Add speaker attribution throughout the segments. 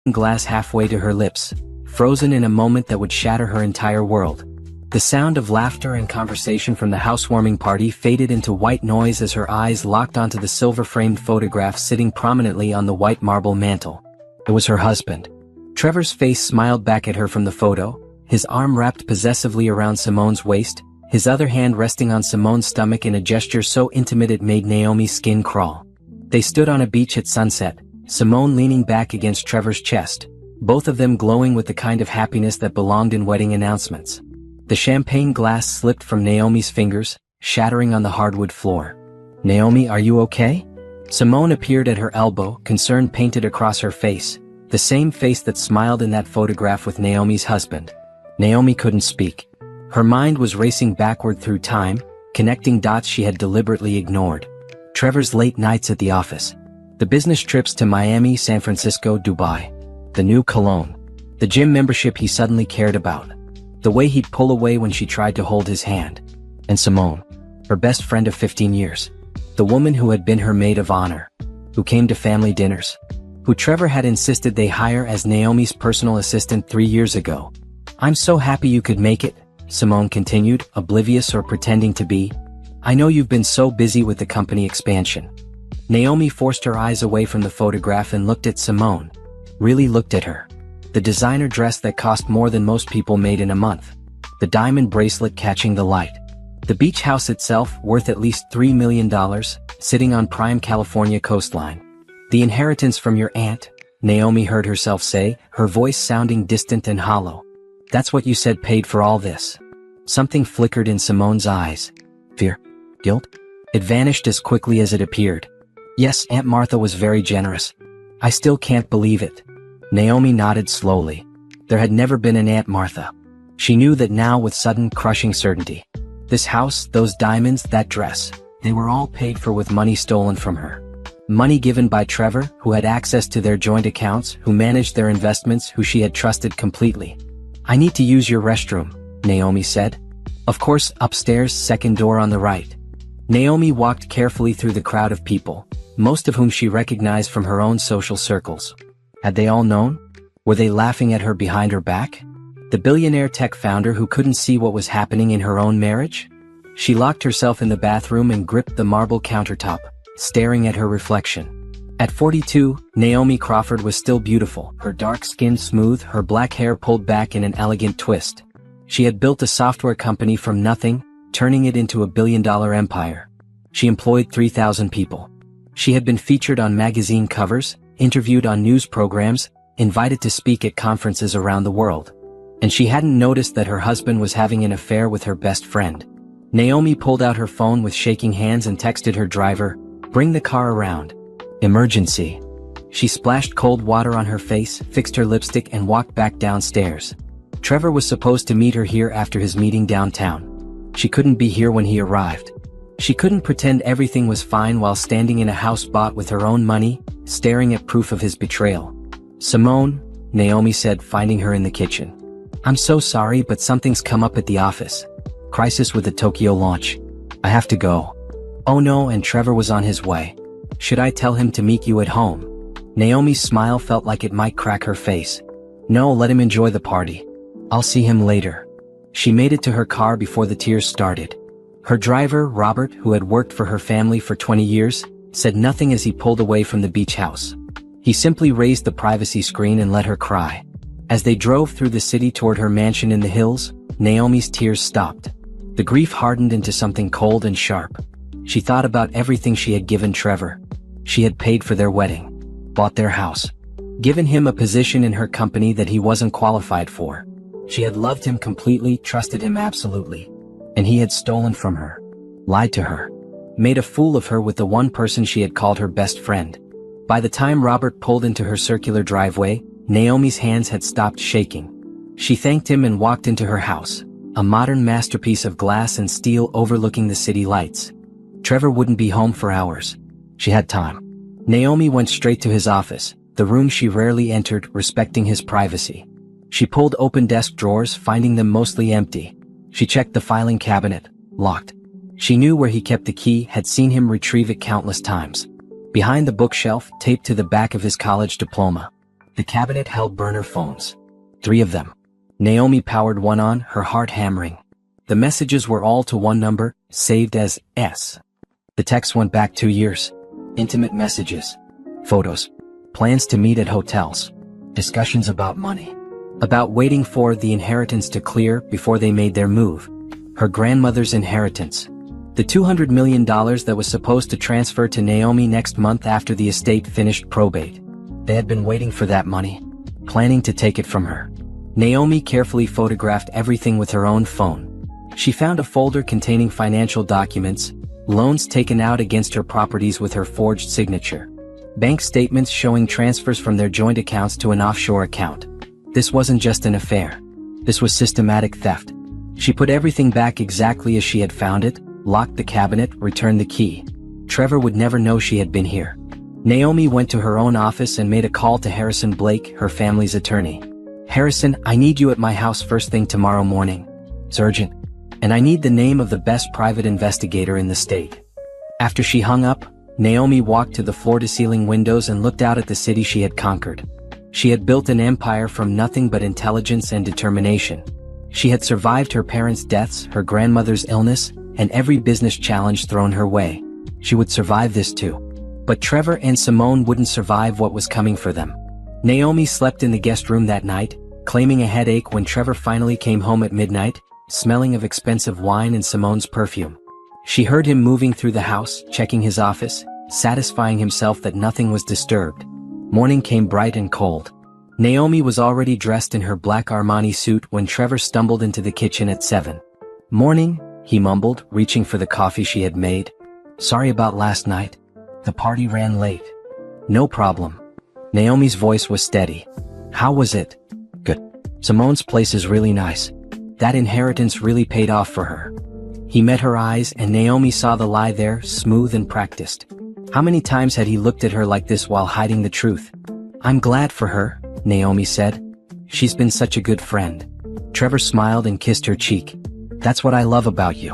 Speaker 1: glass halfway to her lips, frozen in a moment that would shatter her entire world. The sound of laughter and conversation from the housewarming party faded into white noise as her eyes locked onto the silver-framed photograph sitting prominently on the white marble mantel. It was her husband. Trevor's face smiled back at her from the photo, his arm wrapped possessively around Simone's waist, his other hand resting on Simone's stomach in a gesture so intimate it made Naomi's skin crawl. They stood on a beach at sunset, Simone leaning back against Trevor's chest, both of them glowing with the kind of happiness that belonged in wedding announcements. The champagne glass slipped from Naomi's fingers, shattering on the hardwood floor. "Naomi, are you okay?" Simone appeared at her elbow, concern painted across her face, the same face that smiled in that photograph with Naomi's husband. Naomi couldn't speak. Her mind was racing backward through time, connecting dots she had deliberately ignored. Trevor's late nights at the office. The business trips to Miami, San Francisco, Dubai. The new cologne. The gym membership he suddenly cared about. The way he'd pull away when she tried to hold his hand. And Simone. Her best friend of 15 years. The woman who had been her maid of honor. Who came to family dinners. Who Trevor had insisted they hire as Naomi's personal assistant 3 years ago. "I'm so happy you could make it," Simone continued, oblivious or pretending to be. "I know you've been so busy with the company expansion." Naomi forced her eyes away from the photograph and looked at Simone. Really looked at her. The designer dress that cost more than most people made in a month. The diamond bracelet catching the light. The beach house itself, worth at least $3 million, sitting on prime California coastline. "The inheritance from your aunt," Naomi heard herself say, her voice sounding distant and hollow. "That's what you said paid for all this." Something flickered in Simone's eyes. Fear? Guilt? It vanished as quickly as it appeared. "Yes, Aunt Martha was very generous. I still can't believe it." Naomi nodded slowly. There had never been an Aunt Martha. She knew that now with sudden, crushing certainty. This house, those diamonds, that dress, they were all paid for with money stolen from her. Money given by Trevor, who had access to their joint accounts, who managed their investments, who she had trusted completely. "I need to use your restroom," Naomi said. "Of course, upstairs, second door on the right." Naomi walked carefully through the crowd of people, most of whom she recognized from her own social circles. Had they all known? Were they laughing at her behind her back? The billionaire tech founder who couldn't see what was happening in her own marriage? She locked herself in the bathroom and gripped the marble countertop, staring at her reflection. At 42, Naomi Crawford was still beautiful, her dark skin smooth, her black hair pulled back in an elegant twist. She had built a software company from nothing, turning it into a billion-dollar empire. She employed 3,000 people. She had been featured on magazine covers, interviewed on news programs, invited to speak at conferences around the world. And she hadn't noticed that her husband was having an affair with her best friend. Naomi pulled out her phone with shaking hands and texted her driver, "Bring the car around. Emergency." She splashed cold water on her face, fixed her lipstick and walked back downstairs. Trevor was supposed to meet her here after his meeting downtown. She couldn't be here when he arrived. She couldn't pretend everything was fine while standing in a house bought with her own money, staring at proof of his betrayal. "Simone," Naomi said, finding her in the kitchen. "I'm so sorry, but something's come up at the office. Crisis with the Tokyo launch. I have to go." "Oh no," and Trevor was on his way. "Should I tell him to meet you at home?" Naomi's smile felt like it might crack her face. "No, let him enjoy the party. I'll see him later." She made it to her car before the tears started. Her driver, Robert, who had worked for her family for 20 years, said nothing as he pulled away from the beach house. He simply raised the privacy screen and let her cry. As they drove through the city toward her mansion in the hills, Naomi's tears stopped. The grief hardened into something cold and sharp. She thought about everything she had given Trevor. She had paid for their wedding, bought their house, given him a position in her company that he wasn't qualified for. She had loved him completely, trusted him absolutely. And he had stolen from her, lied to her, made a fool of her with the one person she had called her best friend. By the time Robert pulled into her circular driveway, Naomi's hands had stopped shaking. She thanked him and walked into her house, a modern masterpiece of glass and steel overlooking the city lights. Trevor wouldn't be home for hours. She had time. Naomi went straight to his office, the room she rarely entered, respecting his privacy. She pulled open desk drawers, finding them mostly empty. She checked the filing cabinet, locked. She knew where he kept the key, had seen him retrieve it countless times. Behind the bookshelf, taped to the back of his college diploma. The cabinet held burner phones. 3 of them. Naomi powered one on, her heart hammering. The messages were all to one number, saved as S. The text went back 2 years. Intimate messages. Photos. Plans to meet at hotels. Discussions about money. About waiting for the inheritance to clear before they made their move. Her grandmother's inheritance. The $200 million that was supposed to transfer to Naomi next month after the estate finished probate. They had been waiting for that money, planning to take it from her. Naomi carefully photographed everything with her own phone. She found a folder containing financial documents, loans taken out against her properties with her forged signature, bank statements showing transfers from their joint accounts to an offshore account. This wasn't just an affair. This was systematic theft. She put everything back exactly as she had found it, locked the cabinet, returned the key. Trevor would never know she had been here. Naomi went to her own office and made a call to Harrison Blake, her family's attorney. "Harrison, I need you at my house first thing tomorrow morning. It's urgent. And I need the name of the best private investigator in the state." After she hung up, Naomi walked to the floor-to-ceiling windows and looked out at the city she had conquered. She had built an empire from nothing but intelligence and determination. She had survived her parents' deaths, her grandmother's illness, and every business challenge thrown her way. She would survive this too. But Trevor and Simone wouldn't survive what was coming for them. Naomi slept in the guest room that night, claiming a headache when Trevor finally came home at midnight, smelling of expensive wine and Simone's perfume. She heard him moving through the house, checking his office, satisfying himself that nothing was disturbed. Morning came bright and cold. Naomi was already dressed in her black Armani suit when Trevor stumbled into the kitchen at 7. "Morning," he mumbled, reaching for the coffee she had made. "Sorry about last night. The party ran late." "No problem." Naomi's voice was steady. "How was it?" "Good. Simone's place is really nice. That inheritance really paid off for her." He met her eyes and Naomi saw the lie there, smooth and practiced. How many times had he looked at her like this while hiding the truth? "I'm glad for her," Naomi said. "She's been such a good friend." Trevor smiled and kissed her cheek. "That's what I love about you.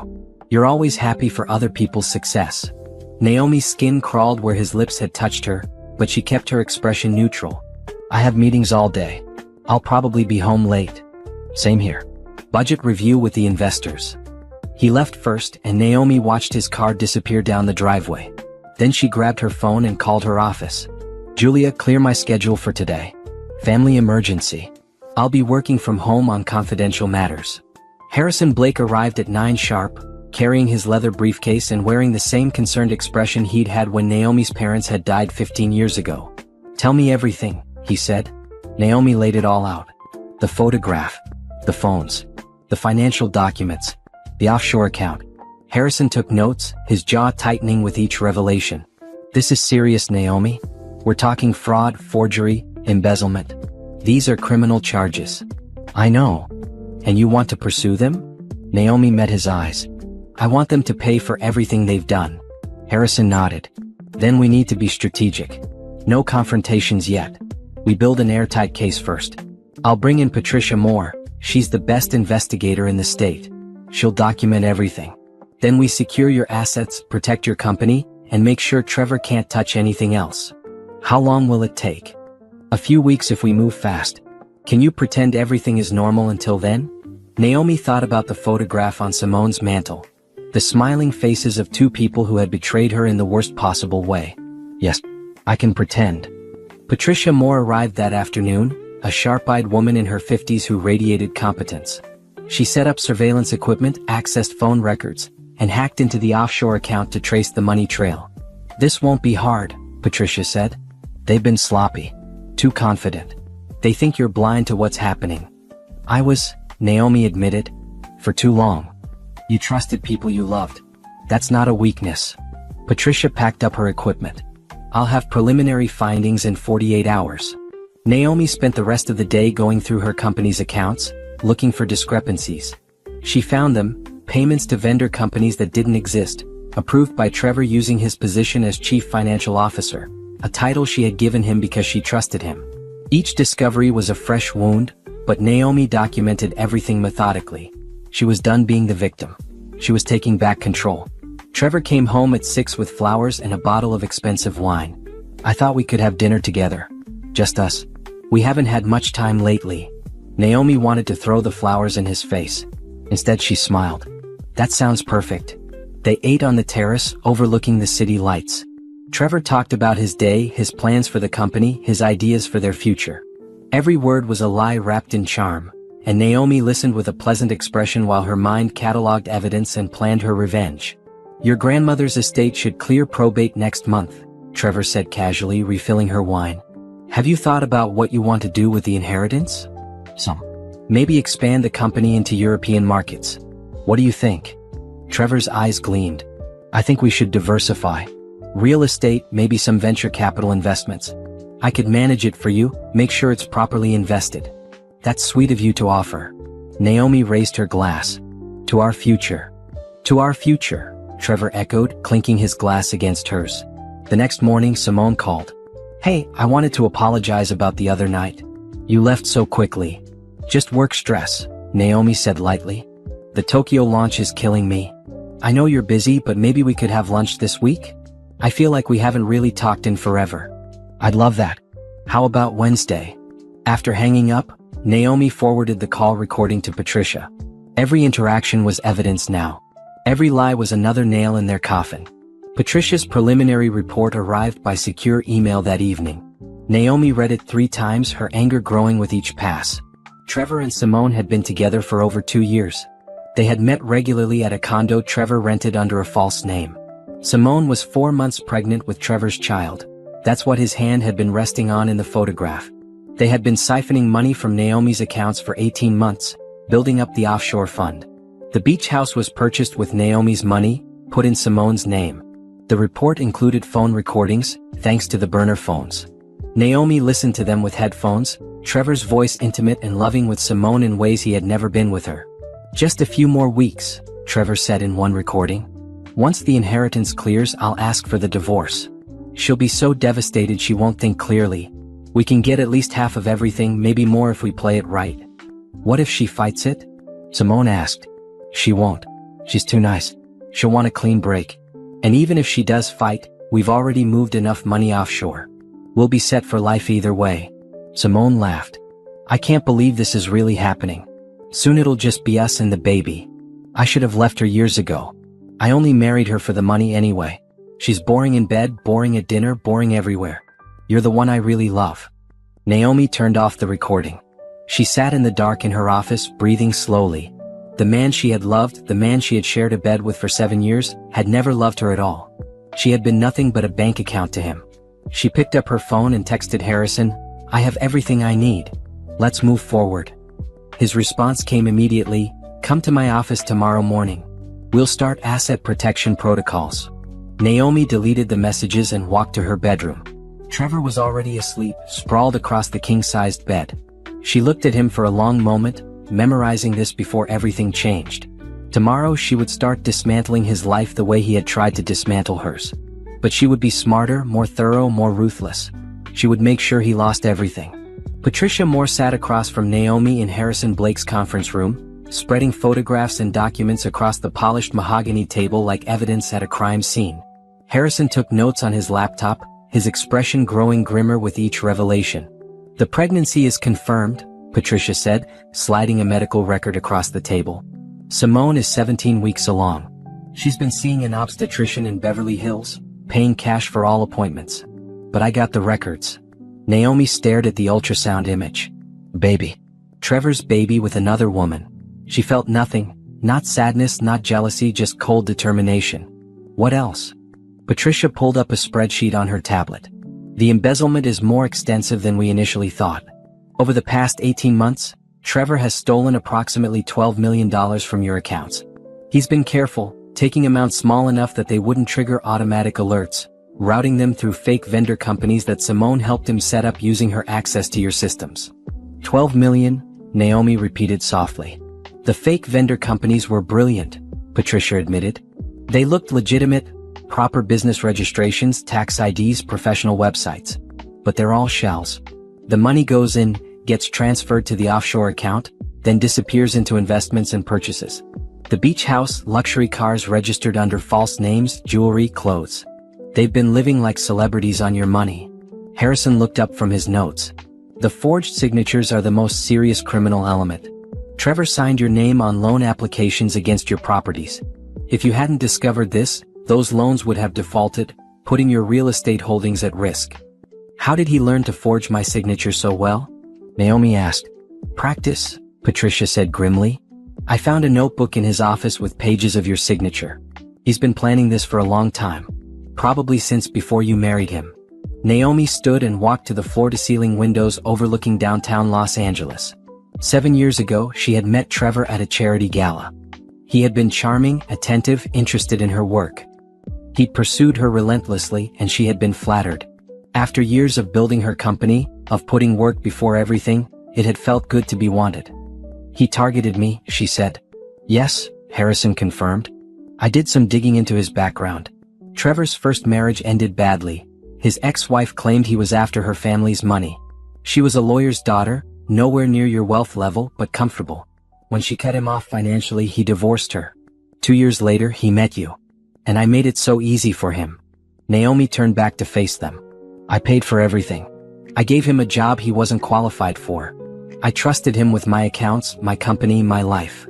Speaker 1: You're always happy for other people's success." Naomi's skin crawled where his lips had touched her, but she kept her expression neutral. "I have meetings all day. I'll probably be home late." "Same here. Budget review with the investors." He left first and Naomi watched his car disappear down the driveway. Then she grabbed her phone and called her office. "Julia, clear my schedule for today. Family emergency. I'll be working from home on confidential matters." Harrison Blake arrived at 9 sharp, carrying his leather briefcase and wearing the same concerned expression he'd had when Naomi's parents had died 15 years ago. "Tell me everything," he said. Naomi laid it all out. The photograph. The phones. The financial documents. The offshore account. Harrison took notes, his jaw tightening with each revelation. "This is serious, Naomi. We're talking fraud, forgery, embezzlement. These are criminal charges." "I know. And you want to pursue them?" Naomi met his eyes. "I want them to pay for everything they've done." Harrison nodded. "Then we need to be strategic. No confrontations yet. We build an airtight case first. I'll bring in Patricia Moore. She's the best investigator in the state. She'll document everything. Then we secure your assets, protect your company, and make sure Trevor can't touch anything else." "How long will it take?" "A few weeks if we move fast. Can you pretend everything is normal until then?" Naomi thought about the photograph on Simone's mantle. The smiling faces of 2 people who had betrayed her in the worst possible way. "Yes, I can pretend." Patricia Moore arrived that afternoon, a sharp-eyed woman in her 50s who radiated competence. She set up surveillance equipment, accessed phone records, and hacked into the offshore account to trace the money trail. "This won't be hard," Patricia said. "They've been sloppy. Too confident. They think you're blind to what's happening." "I was," Naomi admitted, "for too long. You trusted people you loved. That's not a weakness." Patricia packed up her equipment. "I'll have preliminary findings in 48 hours." Naomi spent the rest of the day going through her company's accounts, looking for discrepancies. She found them, payments to vendor companies that didn't exist, approved by Trevor using his position as chief financial officer, a title she had given him because she trusted him. Each discovery was a fresh wound, but Naomi documented everything methodically. She was done being the victim. She was taking back control. Trevor came home at 6 with flowers and a bottle of expensive wine. "I thought we could have dinner together. Just us." We haven't had much time lately. Naomi wanted to throw the flowers in his face. Instead she smiled. That sounds perfect. They ate on the terrace, overlooking the city lights. Trevor talked about his day, his plans for the company, his ideas for their future. Every word was a lie wrapped in charm, and Naomi listened with a pleasant expression while her mind catalogued evidence and planned her revenge. Your grandmother's estate should clear probate next month, Trevor said casually, refilling her wine. Have you thought about what you want to do with the inheritance? Maybe expand the company into European markets. What do you think? Trevor's eyes gleamed. I think we should diversify. Real estate, maybe some venture capital investments. I could manage it for you, make sure it's properly invested. That's sweet of you to offer. Naomi raised her glass. To our future. To our future, Trevor echoed, clinking his glass against hers. The next morning Simone called. Hey, I wanted to apologize about the other night. You left so quickly. Just work stress, Naomi said lightly. The Tokyo launch is killing me. I know you're busy, but maybe we could have lunch this week? I feel like we haven't really talked in forever. I'd love that. How about Wednesday? After hanging up, Naomi forwarded the call recording to Patricia. Every interaction was evidence now. Every lie was another nail in their coffin. Patricia's preliminary report arrived by secure email that evening. Naomi read it 3 times, her anger growing with each pass. Trevor and Simone had been together for over 2 years. They had met regularly at a condo Trevor rented under a false name. Simone was 4 months pregnant with Trevor's child. That's what his hand had been resting on in the photograph. They had been siphoning money from Naomi's accounts for 18 months, building up the offshore fund. The beach house was purchased with Naomi's money, put in Simone's name. The report included phone recordings, thanks to the burner phones. Naomi listened to them with headphones, Trevor's voice intimate and loving with Simone in ways he had never been with her. Just a few more weeks, Trevor said in one recording. Once the inheritance clears, I'll ask for the divorce. She'll be so devastated she won't think clearly. We can get at least half of everything, maybe more if we play it right. What if she fights it? Simone asked. She won't. She's too nice. She'll want a clean break. And even if she does fight, we've already moved enough money offshore. We'll be set for life either way. Simone laughed. I can't believe this is really happening. Soon it'll just be us and the baby. I should have left her years ago. I only married her for the money anyway. She's boring in bed, boring at dinner, boring everywhere. You're the one I really love. Naomi turned off the recording. She sat in the dark in her office, breathing slowly. The man she had loved, the man she had shared a bed with for 7 years, had never loved her at all. She had been nothing but a bank account to him. She picked up her phone and texted Harrison, I have everything I need. Let's move forward. His response came immediately, come to my office tomorrow morning. We'll start asset protection protocols. Naomi deleted the messages and walked to her bedroom. Trevor was already asleep, sprawled across the king-sized bed. She looked at him for a long moment, memorizing this before everything changed. Tomorrow she would start dismantling his life the way he had tried to dismantle hers. But she would be smarter, more thorough, more ruthless. She would make sure he lost everything. Patricia Moore sat across from Naomi in Harrison Blake's conference room, spreading photographs and documents across the polished mahogany table like evidence at a crime scene. Harrison took notes on his laptop, his expression growing grimmer with each revelation. The pregnancy is confirmed, Patricia said, sliding a medical record across the table. Simone is 17 weeks along. She's been seeing an obstetrician in Beverly Hills, paying cash for all appointments. But I got the records. Naomi stared at the ultrasound image. Baby. Trevor's baby with another woman. She felt nothing, not sadness, not jealousy, just cold determination. What else? Patricia pulled up a spreadsheet on her tablet. The embezzlement is more extensive than we initially thought. Over the past 18 months, Trevor has stolen approximately $12 million from your accounts. He's been careful, taking amounts small enough that they wouldn't trigger automatic alerts, routing them through fake vendor companies that Simone helped him set up using her access to your systems. 12 million, Naomi repeated softly. The fake vendor companies were brilliant, Patricia admitted. They looked legitimate, proper business registrations, tax IDs, professional websites. But they're all shells. The money goes in, gets transferred to the offshore account, then disappears into investments and purchases. The beach house, luxury cars registered under false names, jewelry, clothes. They've been living like celebrities on your money. Harrison looked up from his notes. The forged signatures are the most serious criminal element. Trevor signed your name on loan applications against your properties. If you hadn't discovered this, those loans would have defaulted, putting your real estate holdings at risk. How did he learn to forge my signature so well? Naomi asked. Practice, Patricia said grimly. I found a notebook in his office with pages of your signature. He's been planning this for a long time. Probably since before you married him. Naomi stood and walked to the floor-to-ceiling windows overlooking downtown Los Angeles. 7 years ago, she had met Trevor at a charity gala. He had been charming, attentive, interested in her work. He'd pursued her relentlessly, and she had been flattered. After years of building her company, of putting work before everything, it had felt good to be wanted. He targeted me, she said. Yes, Harrison confirmed. I did some digging into his background. Trevor's first marriage ended badly. His ex-wife claimed he was after her family's money. She was a lawyer's daughter, nowhere near your wealth level, but comfortable. When she cut him off financially, he divorced her. 2 years later, he met you. And I made it so easy for him. Naomi turned back to face them. I paid for everything. I gave him a job he wasn't qualified for. I trusted him with my accounts, my company, my life.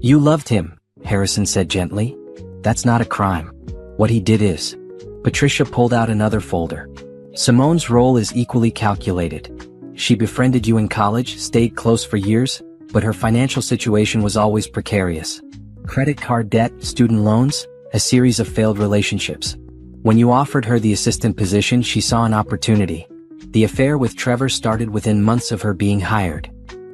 Speaker 1: You loved him, Harrison said gently. That's not a crime. What he did is. Patricia pulled out another folder. Simone's role is equally calculated. She befriended you in college, stayed close for years, but her financial situation was always precarious. Credit card debt, student loans, a series of failed relationships. When you offered her the assistant position, she saw an opportunity. The affair with Trevor started within months of her being hired.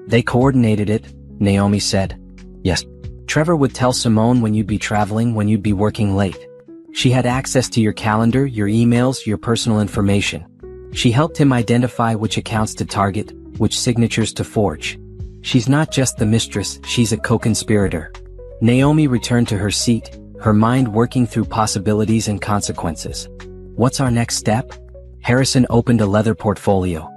Speaker 1: They coordinated it, Naomi said. Yes. Trevor would tell Simone when you'd be traveling, when you'd be working late. She had access to your calendar, your emails, your personal information. She helped him identify which accounts to target, which signatures to forge. She's not just the mistress, she's a co-conspirator. Naomi returned to her seat, her mind working through possibilities and consequences. What's our next step? Harrison opened a leather portfolio.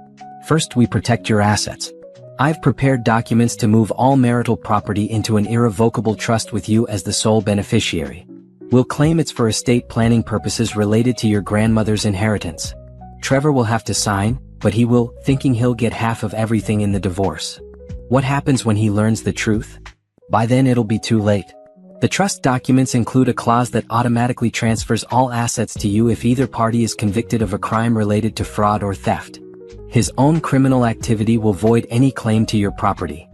Speaker 1: First, we protect your assets. I've prepared documents to move all marital property into an irrevocable trust with you as the sole beneficiary. We'll claim it's for estate planning purposes related to your grandmother's inheritance. Trevor will have to sign, but he will, thinking he'll get half of everything in the divorce. What happens when he learns the truth? By then it'll be too late. The trust documents include a clause that automatically transfers all assets to you if either party is convicted of a crime related to fraud or theft. His own criminal activity will void any claim to your property.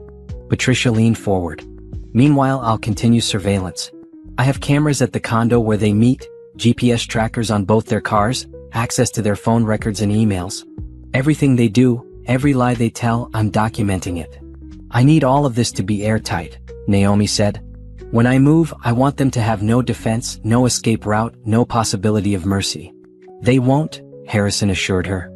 Speaker 1: Patricia leaned forward. Meanwhile, I'll continue surveillance. I have cameras at the condo where they meet, GPS trackers on both their cars, access to their phone records and emails. Everything they do, every lie they tell, I'm documenting it. I need all of this to be airtight, Naomi said. When I move, I want them to have no defense, no escape route, no possibility of mercy. They won't, Harrison assured her.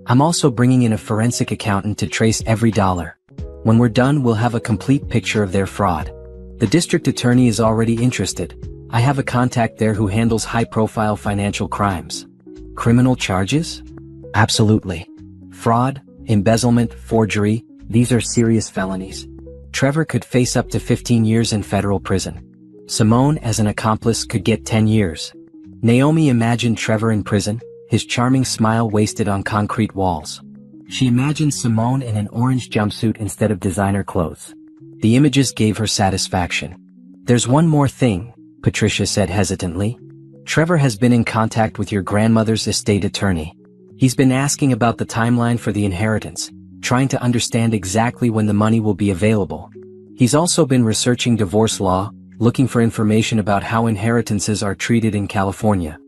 Speaker 1: I'm also bringing in a forensic accountant to trace every dollar. When we're done, we'll have a complete picture of their fraud. The district attorney is already interested. I have a contact there who handles high-profile financial crimes. Criminal charges? Absolutely. Fraud, embezzlement, forgery, these are serious felonies. Trevor could face up to 15 years in federal prison. Simone, as an accomplice, could get 10 years. Naomi imagined Trevor in prison, his charming smile wasted on concrete walls. She imagined Simone in an orange jumpsuit instead of designer clothes. The images gave her satisfaction. There's one more thing, Patricia said hesitantly. Trevor has been in contact with your grandmother's estate attorney. He's been asking about the timeline for the inheritance, trying to understand exactly when the money will be available. He's also been researching divorce law, looking for information about how inheritances are treated in California.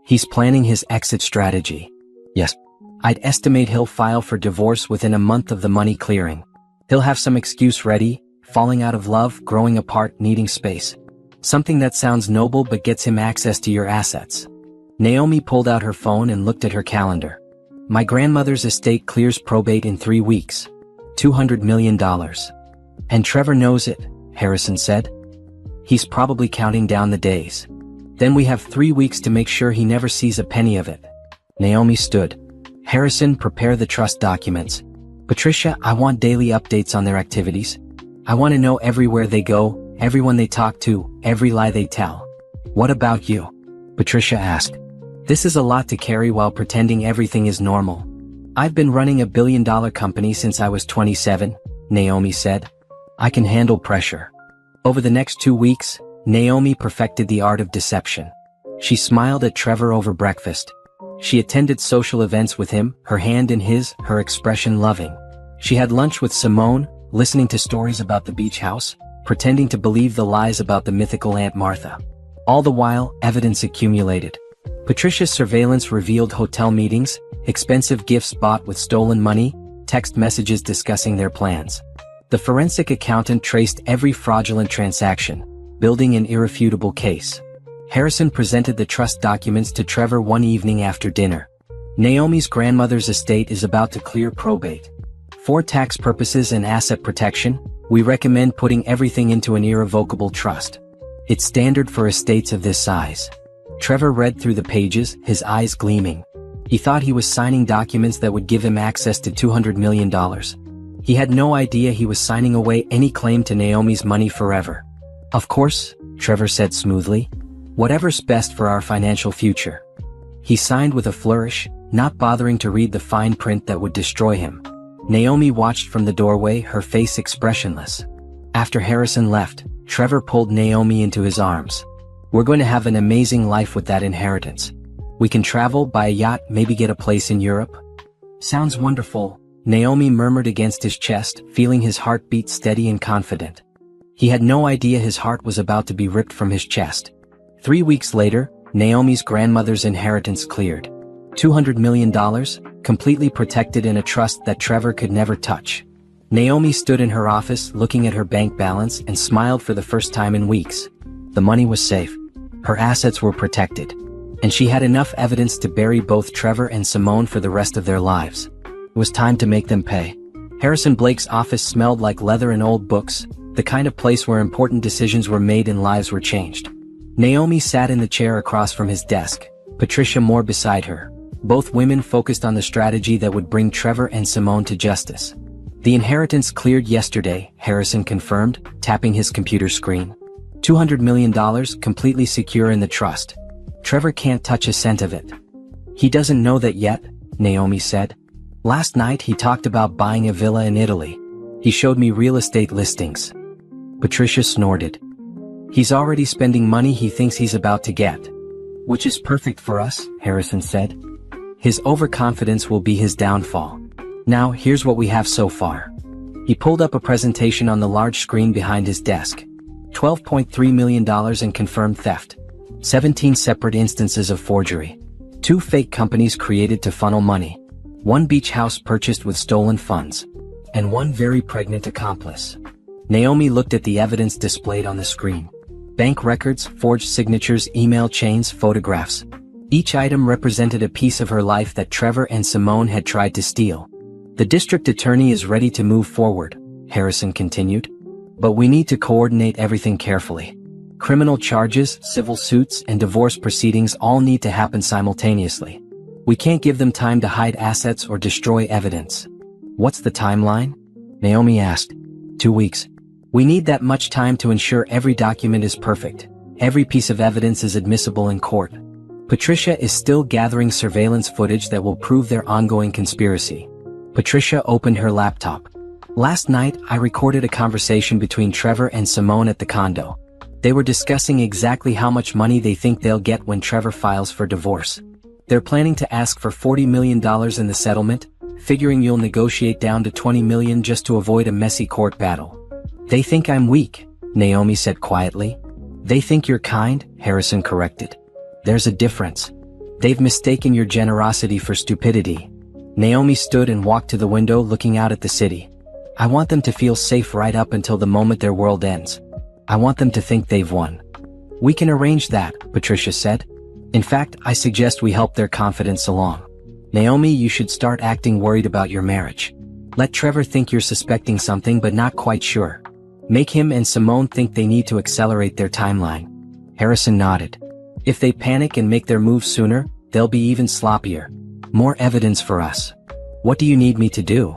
Speaker 1: He's planning his exit strategy. Yes. I'd estimate he'll file for divorce within a month of the money clearing. He'll have some excuse ready, falling out of love, growing apart, needing space. Something that sounds noble but gets him access to your assets. Naomi pulled out her phone and looked at her calendar. My grandmother's estate clears probate in 3 weeks. $200 million. And Trevor knows it, Harrison said. He's probably counting down the days. Then we have 3 weeks to make sure he never sees a penny of it. Naomi stood. Harrison, prepare the trust documents. Patricia, I want daily updates on their activities. I want to know everywhere they go, everyone they talk to, every lie they tell. What about you? Patricia asked. This is a lot to carry while pretending everything is normal. I've been running $1 billion company since I was 27, Naomi said. I can handle pressure. Over the next 2 weeks, Naomi perfected the art of deception. She smiled at Trevor over breakfast. She attended social events with him, her hand in his, her expression loving. She had lunch with Simone, listening to stories about the beach house, pretending to believe the lies about the mythical Aunt Martha. All the while, evidence accumulated. Patricia's surveillance revealed hotel meetings, expensive gifts bought with stolen money, text messages discussing their plans. The forensic accountant traced every fraudulent transaction, building an irrefutable case. Harrison presented the trust documents to Trevor one evening after dinner. Naomi's grandmother's estate is about to clear probate. For tax purposes and asset protection, we recommend putting everything into an irrevocable trust. It's standard for estates of this size. Trevor read through the pages, his eyes gleaming. He thought he was signing documents that would give him access to $200 million. He had no idea he was signing away any claim to Naomi's money forever. Of course, Trevor said smoothly. Whatever's best for our financial future. He signed with a flourish, not bothering to read the fine print that would destroy him. Naomi watched from the doorway, her face expressionless. After Harrison left, Trevor pulled Naomi into his arms. We're going to have an amazing life with that inheritance. We can travel, buy a yacht, maybe get a place in Europe. Sounds wonderful, Naomi murmured against his chest, feeling his heart beat steady and confident. He had no idea his heart was about to be ripped from his chest. 3 weeks later, Naomi's grandmother's inheritance cleared. $200 million, completely protected in a trust that Trevor could never touch. Naomi stood in her office looking at her bank balance and smiled for the first time in weeks. The money was safe. Her assets were protected. And she had enough evidence to bury both Trevor and Simone for the rest of their lives. It was time to make them pay. Harrison Blake's office smelled like leather and old books, the kind of place where important decisions were made and lives were changed. Naomi sat in the chair across from his desk, Patricia more beside her. Both women focused on the strategy that would bring Trevor and Simone to justice. The inheritance cleared yesterday, Harrison confirmed, tapping his computer screen. $200 million completely secure in the trust. Trevor can't touch a cent of it. He doesn't know that yet, Naomi said. Last night he talked about buying a villa in Italy. He showed me real estate listings. Patricia snorted. He's already spending money he thinks he's about to get. Which is perfect for us, Harrison said. His overconfidence will be his downfall. Now, here's what we have so far. He pulled up a presentation on the large screen behind his desk. $12.3 million in confirmed theft. 17 separate instances of forgery. 2 fake companies created to funnel money. 1 beach house purchased with stolen funds. And 1 very pregnant accomplice. Naomi looked at the evidence displayed on the screen. Bank records, forged signatures, email chains, photographs. Each item represented a piece of her life that Trevor and Simone had tried to steal. The district attorney is ready to move forward, Harrison continued. But we need to coordinate everything carefully. Criminal charges, civil suits, and divorce proceedings all need to happen simultaneously. We can't give them time to hide assets or destroy evidence. What's the timeline? Naomi asked. 2 weeks. We need that much time to ensure every document is perfect. Every piece of evidence is admissible in court. Patricia is still gathering surveillance footage that will prove their ongoing conspiracy. Patricia opened her laptop. Last night, I recorded a conversation between Trevor and Simone at the condo. They were discussing exactly how much money they think they'll get when Trevor files for divorce. They're planning to ask for $40 million in the settlement, figuring you'll negotiate down to $20 million just to avoid a messy court battle. They think I'm weak, Naomi said quietly. They think you're kind, Harrison corrected. There's a difference. They've mistaken your generosity for stupidity. Naomi stood and walked to the window looking out at the city. I want them to feel safe right up until the moment their world ends. I want them to think they've won. We can arrange that, Patricia said. In fact, I suggest we help their confidence along. Naomi, you should start acting worried about your marriage. Let Trevor think you're suspecting something but not quite sure. Make him and Simone think they need to accelerate their timeline. Harrison nodded. If they panic and make their move sooner, they'll be even sloppier. More evidence for us. What do you need me to do?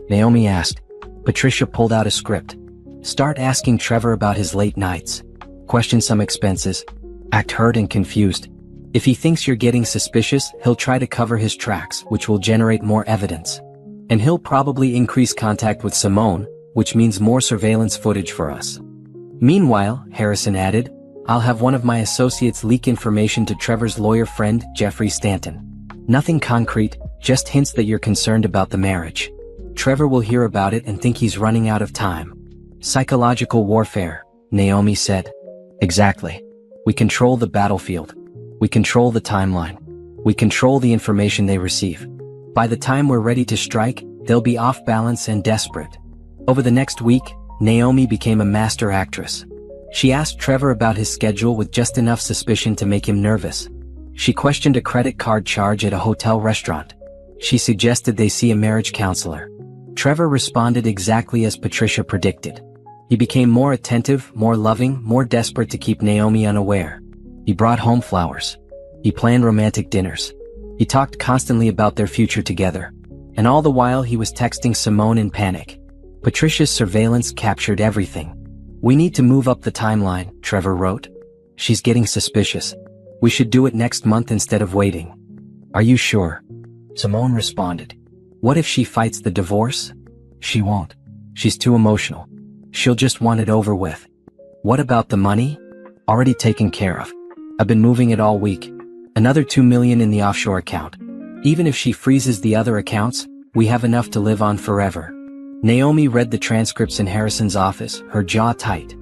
Speaker 1: Naomi asked. Patricia pulled out a script. Start asking Trevor about his late nights. Question some expenses. Act hurt and confused. If he thinks you're getting suspicious, he'll try to cover his tracks, which will generate more evidence. And he'll probably increase contact with Simone, which means more surveillance footage for us. Meanwhile, Harrison added, I'll have one of my associates leak information to Trevor's lawyer friend, Jeffrey Stanton. Nothing concrete, just hints that you're concerned about the marriage. Trevor will hear about it and think he's running out of time. Psychological warfare, Naomi said. Exactly. We control the battlefield. We control the timeline. We control the information they receive. By the time we're ready to strike, they'll be off balance and desperate. Over the next week, Naomi became a master actress. She asked Trevor about his schedule with just enough suspicion to make him nervous. She questioned a credit card charge at a hotel restaurant. She suggested they see a marriage counselor. Trevor responded exactly as Patricia predicted. He became more attentive, more loving, more desperate to keep Naomi unaware. He brought home flowers. He planned romantic dinners. He talked constantly about their future together. And all the while he was texting Simone in panic. Patricia's surveillance captured everything. We need to move up the timeline, Trevor wrote. She's getting suspicious. We should do it next month instead of waiting. Are you sure? Simone responded. What if she fights the divorce? She won't. She's too emotional. She'll just want it over with. What about the money? Already taken care of. I've been moving it all week. Another $2 million in the offshore account. Even if she freezes the other accounts, we have enough to live on forever. Naomi read the transcripts in Harrison's office, her jaw tight.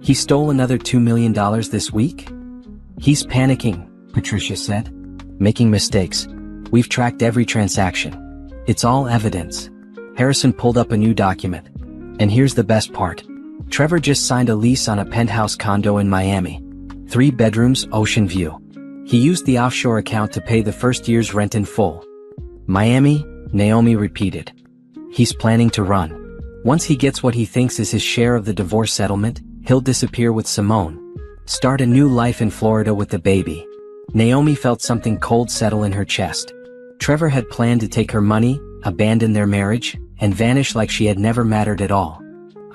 Speaker 1: He stole another $2 million this week? He's panicking, Patricia said. Making mistakes. We've tracked every transaction. It's all evidence. Harrison pulled up a new document. And here's the best part. Trevor just signed a lease on a penthouse condo in Miami. 3 bedrooms, ocean view. He used the offshore account to pay the first year's rent in full. Miami, Naomi repeated. He's planning to run. Once he gets what he thinks is his share of the divorce settlement, he'll disappear with Simone. Start a new life in Florida with the baby. Naomi felt something cold settle in her chest. Trevor had planned to take her money, abandon their marriage, and vanish like she had never mattered at all.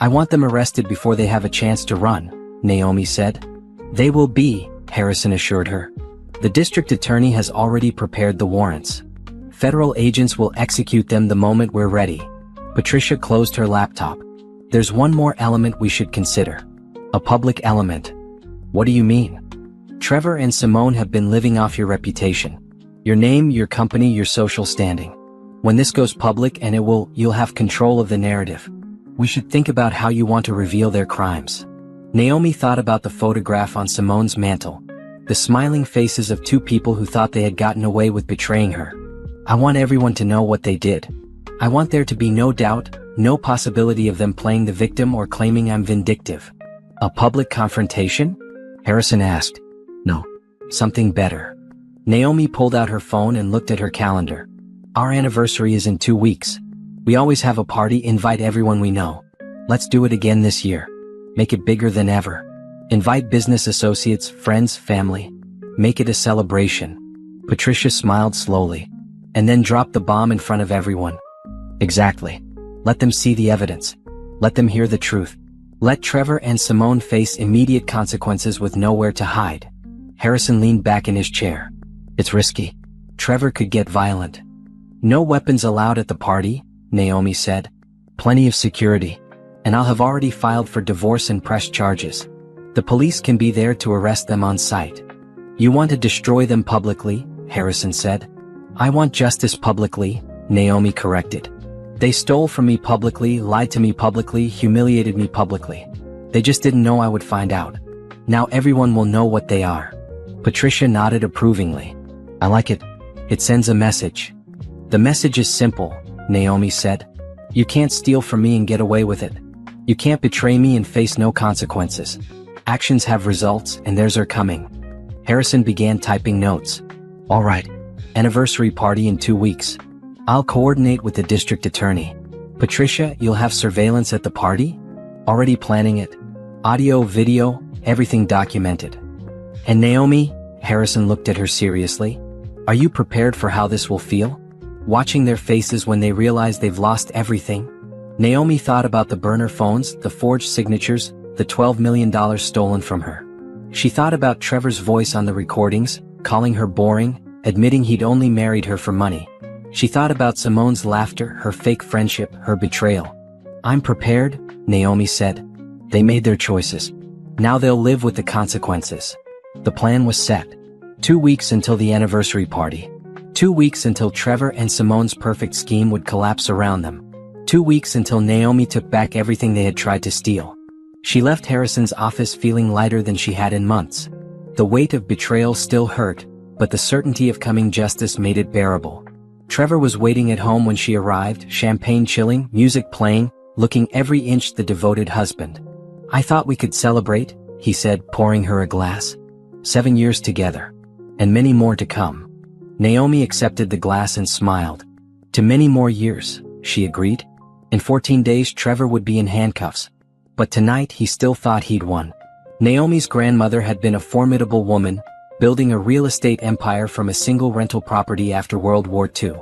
Speaker 1: I want them arrested before they have a chance to run, Naomi said. They will be, Harrison assured her. The district attorney has already prepared the warrants. Federal agents will execute them the moment we're ready. Patricia closed her laptop. There's one more element we should consider. A public element. What do you mean? Trevor and Simone have been living off your reputation. Your name, your company, your social standing. When this goes public and you'll have control of the narrative. We should think about how you want to reveal their crimes. Naomi thought about the photograph on Simone's mantle. The smiling faces of 2 people who thought they had gotten away with betraying her. I want everyone to know what they did. I want there to be no doubt, no possibility of them playing the victim or claiming I'm vindictive. A public confrontation? Harrison asked. No. Something better. Naomi pulled out her phone and looked at her calendar. Our anniversary is in 2 weeks. We always have a party, invite everyone we know. Let's do it again this year. Make it bigger than ever. Invite business associates, friends, family. Make it a celebration. Patricia smiled slowly. And then dropped the bomb in front of everyone. Exactly. Let them see the evidence. Let them hear the truth. Let Trevor and Simone face immediate consequences with nowhere to hide. Harrison leaned back in his chair. It's risky. Trevor could get violent. No weapons allowed at the party, Naomi said. Plenty of security. And I'll have already filed for divorce and press charges. The police can be there to arrest them on sight. You want to destroy them publicly, Harrison said. I want justice publicly, Naomi corrected. They stole from me publicly, lied to me publicly, humiliated me publicly. They just didn't know I would find out. Now everyone will know what they are. Patricia nodded approvingly. I like it. It sends a message. The message is simple, Naomi said. You can't steal from me and get away with it. You can't betray me and face no consequences. Actions have results, and theirs are coming. Harrison began typing notes. All right. Anniversary party in 2 weeks. I'll coordinate with the district attorney. Patricia, you'll have surveillance at the party? Already planning it. Audio, video, everything documented. And Naomi, Harrison looked at her seriously. Are you prepared for how this will feel? Watching their faces when they realize they've lost everything? Naomi thought about the burner phones, the forged signatures, the $12 million stolen from her. She thought about Trevor's voice on the recordings, calling her boring, admitting he'd only married her for money. She thought about Simone's laughter, her fake friendship, her betrayal. "I'm prepared," Naomi said. They made their choices. Now they'll live with the consequences. The plan was set. 2 weeks until the anniversary party. 2 weeks until Trevor and Simone's perfect scheme would collapse around them. 2 weeks until Naomi took back everything they had tried to steal. She left Harrison's office feeling lighter than she had in months. The weight of betrayal still hurt, but the certainty of coming justice made it bearable. Trevor was waiting at home when she arrived, champagne chilling, music playing, looking every inch the devoted husband. "I thought we could celebrate," he said, pouring her a glass. 7 years together. And many more to come. Naomi accepted the glass and smiled. "To many more years," she agreed. In 14 days Trevor would be in handcuffs. But tonight he still thought he'd won. Naomi's grandmother had been a formidable woman, building a real estate empire from a single rental property after World War II.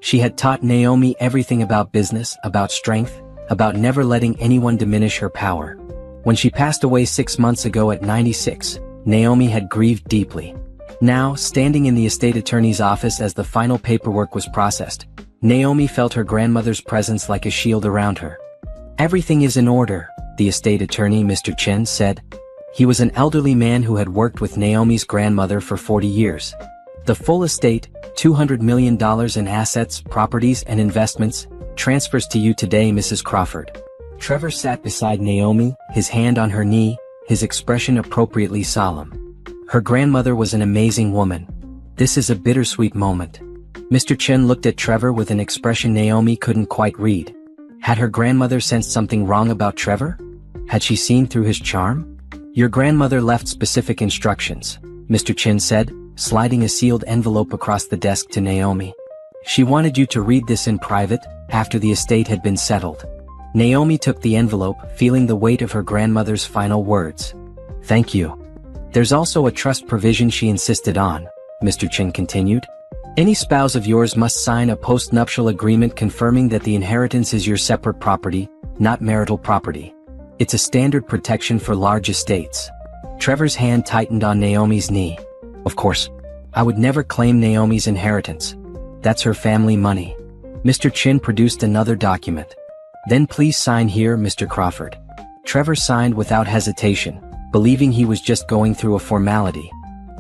Speaker 1: She had taught Naomi everything about business, about strength, about never letting anyone diminish her power. When she passed away 6 months ago at 96, Naomi had grieved deeply. Now, standing in the estate attorney's office as the final paperwork was processed, Naomi felt her grandmother's presence like a shield around her. "Everything is in order," the estate attorney, Mr. Chen, said. He was an elderly man who had worked with Naomi's grandmother for 40 years. "The full estate, $200 million in assets, properties, and investments, transfers to you today, Mrs. Crawford." Trevor sat beside Naomi, his hand on her knee, his expression appropriately solemn. Her grandmother was an amazing woman. This is a bittersweet moment. Mr. Chen looked at Trevor with an expression Naomi couldn't quite read. Had her grandmother sensed something wrong about Trevor? Had she seen through his charm? "Your grandmother left specific instructions," Mr. Chen said, sliding a sealed envelope across the desk to Naomi. "She wanted you to read this in private, after the estate had been settled." Naomi took the envelope, feeling the weight of her grandmother's final words. "Thank you. There's also a trust provision she insisted on," Mr. Chen continued. "Any spouse of yours must sign a post-nuptial agreement confirming that the inheritance is your separate property, not marital property. It's a standard protection for large estates." Trevor's hand tightened on Naomi's knee. "Of course. I would never claim Naomi's inheritance. That's her family money." Mr. Chen produced another document. "Then please sign here, Mr. Crawford." Trevor signed without hesitation, believing he was just going through a formality.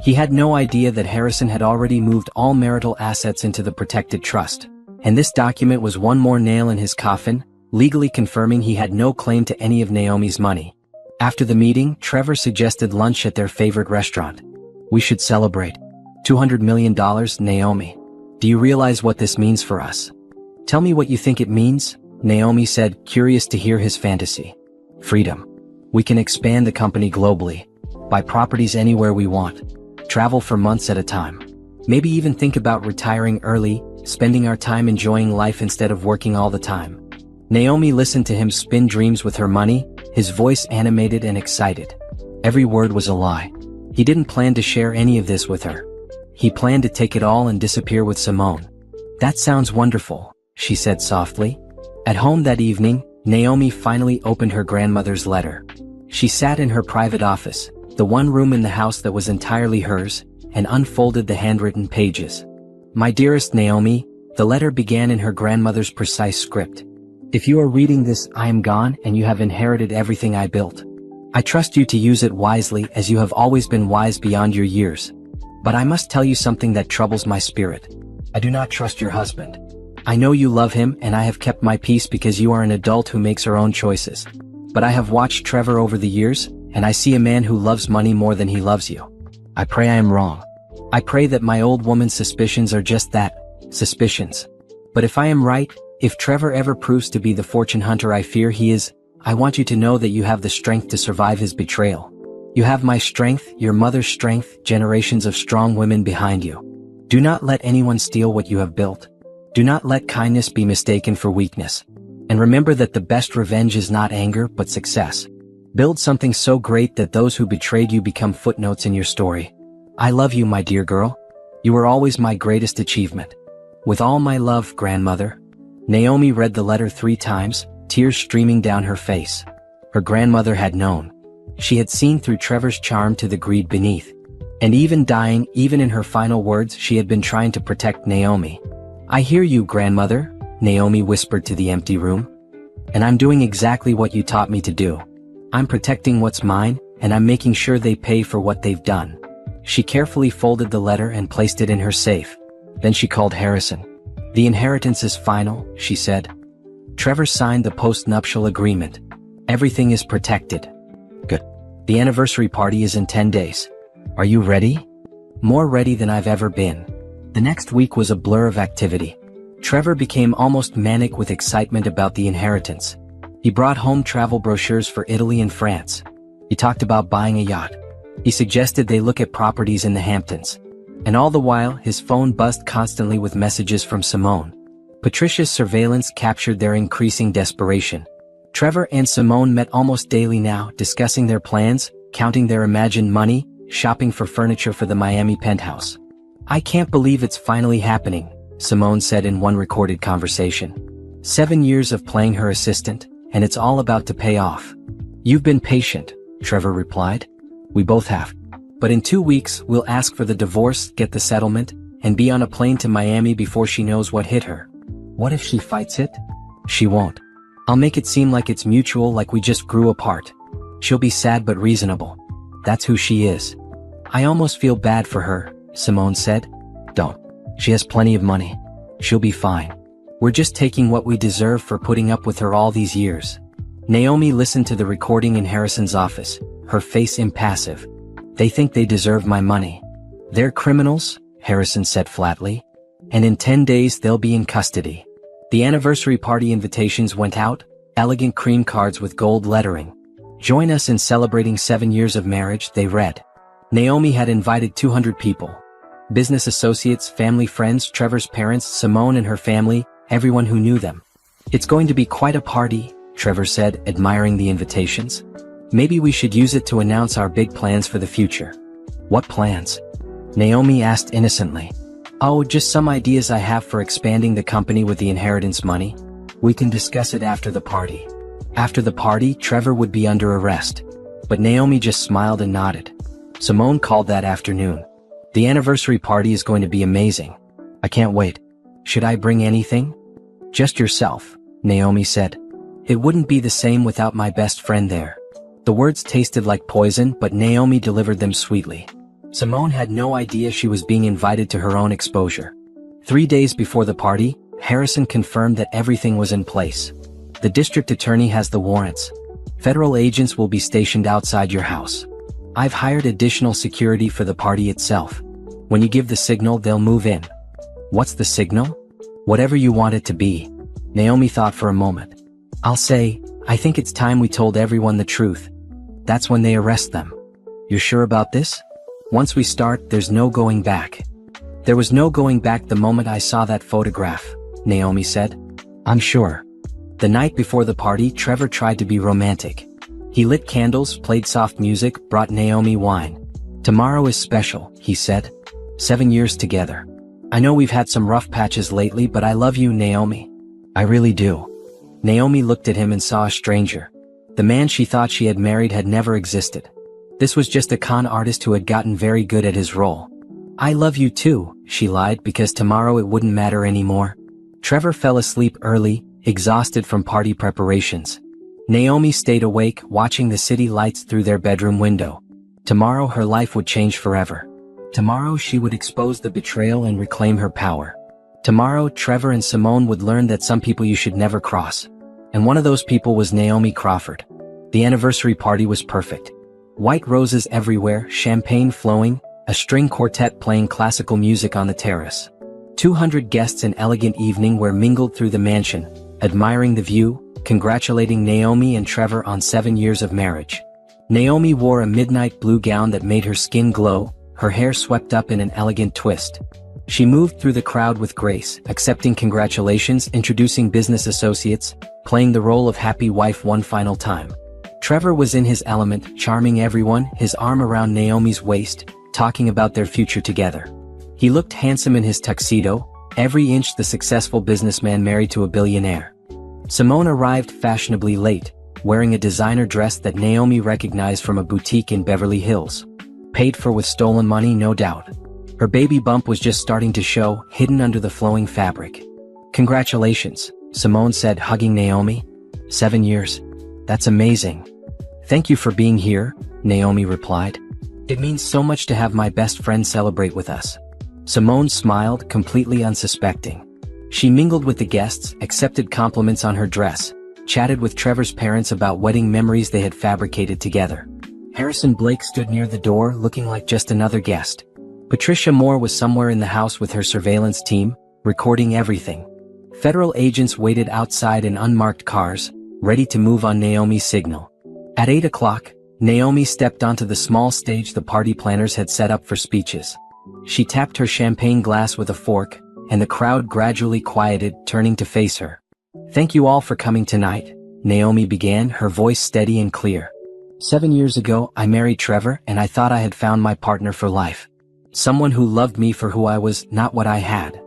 Speaker 1: He had no idea that Harrison had already moved all marital assets into the protected trust. And this document was one more nail in his coffin, legally confirming he had no claim to any of Naomi's money. After the meeting, Trevor suggested lunch at their favorite restaurant. "We should celebrate. $200 million, Naomi. Do you realize what this means for us?" "Tell me what you think it means," Naomi said, curious to hear his fantasy. "Freedom. We can expand the company globally. Buy properties anywhere we want. Travel for months at a time. Maybe even think about retiring early, spending our time enjoying life instead of working all the time." Naomi listened to him spin dreams with her money, his voice animated and excited. Every word was a lie. He didn't plan to share any of this with her. He planned to take it all and disappear with Simone. "That sounds wonderful," she said softly. At home that evening, Naomi finally opened her grandmother's letter. She sat in her private office, the one room in the house that was entirely hers, and unfolded the handwritten pages. "My dearest Naomi," the letter began in her grandmother's precise script. "If you are reading this, I am gone and you have inherited everything I built. I trust you to use it wisely as you have always been wise beyond your years. But I must tell you something that troubles my spirit. I do not trust your husband. I know you love him and I have kept my peace because you are an adult who makes her own choices. But I have watched Trevor over the years, and I see a man who loves money more than he loves you. I pray I am wrong. I pray that my old woman's suspicions are just that, suspicions. But if I am right, if Trevor ever proves to be the fortune hunter I fear he is, I want you to know that you have the strength to survive his betrayal. You have my strength, your mother's strength, generations of strong women behind you. Do not let anyone steal what you have built. Do not let kindness be mistaken for weakness. And remember that the best revenge is not anger but success. Build something so great that those who betrayed you become footnotes in your story. I love you, my dear girl. You were always my greatest achievement. With all my love, grandmother." Naomi read the letter 3 times, tears streaming down her face. Her grandmother had known. She had seen through Trevor's charm to the greed beneath. And even dying, even in her final words, she had been trying to protect Naomi. "I hear you, grandmother," Naomi whispered to the empty room. "And I'm doing exactly what you taught me to do. I'm protecting what's mine, and I'm making sure they pay for what they've done." She carefully folded the letter and placed it in her safe. Then she called Harrison. "The inheritance is final," she said. Trevor signed the post-nuptial agreement. "Everything is protected." "Good. The anniversary party is in 10 days. Are you ready?" "More ready than I've ever been." The next week was a blur of activity. Trevor became almost manic with excitement about the inheritance. He brought home travel brochures for Italy and France. He talked about buying a yacht. He suggested they look at properties in the Hamptons. And all the while, his phone buzzed constantly with messages from Simone. Patricia's surveillance captured their increasing desperation. Trevor and Simone met almost daily now, discussing their plans, counting their imagined money, shopping for furniture for the Miami penthouse. "I can't believe it's finally happening," Simone said in one recorded conversation. 7 years of playing her assistant, and it's all about to pay off. "You've been patient," Trevor replied. "We both have. But in 2 weeks, we'll ask for the divorce, get the settlement, and be on a plane to Miami before she knows what hit her." "What if she fights it?" "She won't. I'll make it seem like it's mutual, like we just grew apart. She'll be sad but reasonable. That's who she is." "I almost feel bad for her," Simone said. "Don't. She has plenty of money. She'll be fine. We're just taking what we deserve for putting up with her all these years." Naomi listened to the recording in Harrison's office, her face impassive. "They think they deserve my money. They're criminals," Harrison said flatly. "And in 10 days they'll be in custody." The anniversary party invitations went out, elegant cream cards with gold lettering. "Join us in celebrating 7 years of marriage," they read. Naomi had invited 200 people. Business associates, family friends, Trevor's parents, Simone and her family, everyone who knew them. "It's going to be quite a party," Trevor said, admiring the invitations. "Maybe we should use it to announce our big plans for the future." "What plans?" Naomi asked innocently. "Oh, just some ideas I have for expanding the company with the inheritance money. We can discuss it after the party." After the party, Trevor would be under arrest. But Naomi just smiled and nodded. Simone called that afternoon. "The anniversary party is going to be amazing. I can't wait. Should I bring anything?" "Just yourself," Naomi said. "It wouldn't be the same without my best friend there." The words tasted like poison, but Naomi delivered them sweetly. Simone had no idea she was being invited to her own exposure. 3 days before the party, Harrison confirmed that everything was in place. "The district attorney has the warrants. Federal agents will be stationed outside your house. I've hired additional security for the party itself. When you give the signal, they'll move in." "What's the signal?" "Whatever you want it to be." Naomi thought for a moment. "I'll say, I think it's time we told everyone the truth. That's when they arrest them." "You're sure about this?" "Once we start, there's no going back." "There was no going back the moment I saw that photograph," Naomi said. "I'm sure." The night before the party, Trevor tried to be romantic. He lit candles, played soft music, brought Naomi wine. "Tomorrow is special," he said. 7 years together. "I know we've had some rough patches lately, but I love you, Naomi. I really do." Naomi looked at him and saw a stranger. The man she thought she had married had never existed. This was just a con artist who had gotten very good at his role. "I love you too," she lied, because tomorrow it wouldn't matter anymore. Trevor fell asleep early, exhausted from party preparations. Naomi stayed awake, watching the city lights through their bedroom window. Tomorrow her life would change forever. Tomorrow she would expose the betrayal and reclaim her power. Tomorrow Trevor and Simone would learn that some people you should never cross. And one of those people was Naomi Crawford. The anniversary party was perfect. White roses everywhere, champagne flowing, a string quartet playing classical music on the terrace. 200 guests, an elegant evening where mingled through the mansion, admiring the view, congratulating Naomi and Trevor on 7 years of marriage. Naomi wore a midnight blue gown that made her skin glow, her hair swept up in an elegant twist. She moved through the crowd with grace, accepting congratulations, introducing business associates, playing the role of happy wife one final time. Trevor was in his element, charming everyone, his arm around Naomi's waist, talking about their future together. He looked handsome in his tuxedo, every inch the successful businessman married to a billionaire. Simone arrived fashionably late, wearing a designer dress that Naomi recognized from a boutique in Beverly Hills. Paid for with stolen money, no doubt. Her baby bump was just starting to show, hidden under the flowing fabric. Congratulations, Simone said, hugging Naomi. 7 years. That's amazing. Thank you for being here, Naomi replied. It means so much to have my best friend celebrate with us. Simone smiled, completely unsuspecting. She mingled with the guests, accepted compliments on her dress, chatted with Trevor's parents about wedding memories they had fabricated together. Harrison Blake stood near the door, looking like just another guest. Patricia Moore was somewhere in the house with her surveillance team, recording everything. Federal agents waited outside in unmarked cars, ready to move on Naomi's signal. At 8 o'clock, Naomi stepped onto the small stage the party planners had set up for speeches. She tapped her champagne glass with a fork, and the crowd gradually quieted, turning to face her. Thank you all for coming tonight, Naomi began, her voice steady and clear. 7 years ago, I married Trevor, and I thought I had found my partner for life. Someone who loved me for who I was, not what I had.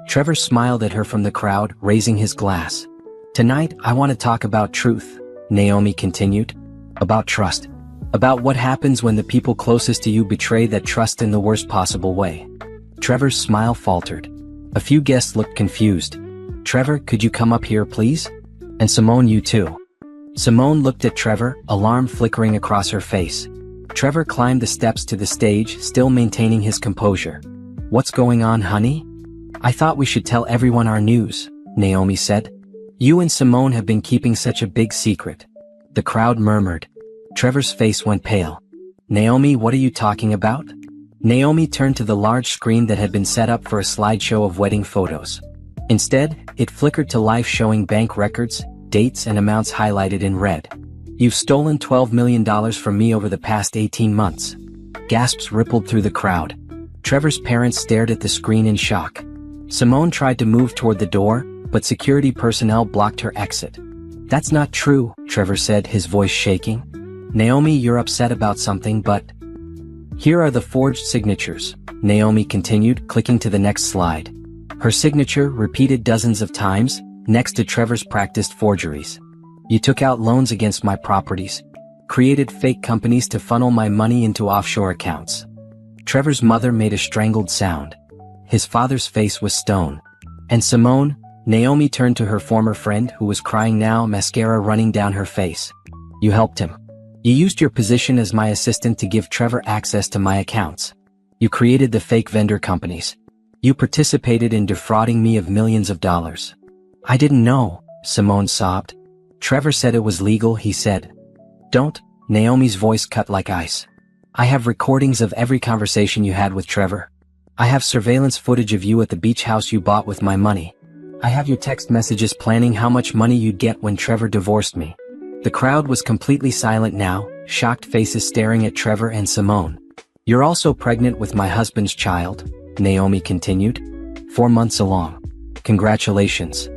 Speaker 1: Trevor smiled at her from the crowd, raising his glass. Tonight, I want to talk about truth, Naomi continued. About trust. About what happens when the people closest to you betray that trust in the worst possible way. Trevor's smile faltered. A few guests looked confused. Trevor, could you come up here, please? And Simone, you too. Simone looked at Trevor, alarm flickering across her face. Trevor climbed the steps to the stage, still maintaining his composure. What's going on, honey? I thought we should tell everyone our news, Naomi said. You and Simone have been keeping such a big secret. The crowd murmured. Trevor's face went pale. Naomi, what are you talking about? Naomi turned to the large screen that had been set up for a slideshow of wedding photos. Instead, it flickered to life, showing bank records, dates and amounts highlighted in red. You've stolen $12 million from me over the past 18 months. Gasps rippled through the crowd. Trevor's parents stared at the screen in shock. Simone tried to move toward the door, but security personnel blocked her exit. That's not true, Trevor said, his voice shaking. Naomi, you're upset about something, but... Here are the forged signatures, Naomi continued, clicking to the next slide. Her signature, repeated dozens of times, next to Trevor's practiced forgeries. You took out loans against my properties, created fake companies to funnel my money into offshore accounts. Trevor's mother made a strangled sound. His father's face was stone. And Simone, Naomi turned to her former friend who was crying now, mascara running down her face. You helped him. You used your position as my assistant to give Trevor access to my accounts. You created the fake vendor companies. You participated in defrauding me of millions of dollars. I didn't know, Simone sobbed. Trevor said it was legal, he said. Don't, Naomi's voice cut like ice. I have recordings of every conversation you had with Trevor. I have surveillance footage of you at the beach house you bought with my money. I have your text messages planning how much money you'd get when Trevor divorced me. The crowd was completely silent now, shocked faces staring at Trevor and Simone. You're also pregnant with my husband's child, Naomi continued. 4 months along. Congratulations.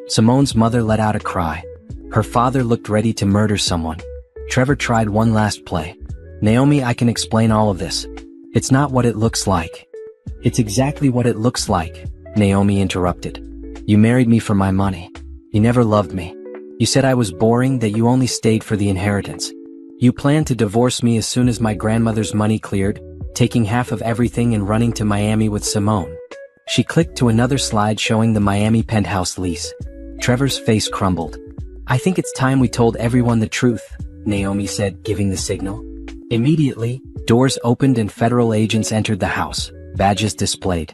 Speaker 1: Simone's mother let out a cry. Her father looked ready to murder someone. Trevor tried one last play. Naomi, I can explain all of this. It's not what it looks like. It's exactly what it looks like, Naomi interrupted. You married me for my money. You never loved me. You said I was boring, that you only stayed for the inheritance. You planned to divorce me as soon as my grandmother's money cleared, taking half of everything and running to Miami with Simone. She clicked to another slide showing the Miami penthouse lease. Trevor's face crumbled. I think it's time we told everyone the truth, Naomi said, giving the signal. Immediately, doors opened and federal agents entered the house, badges displayed.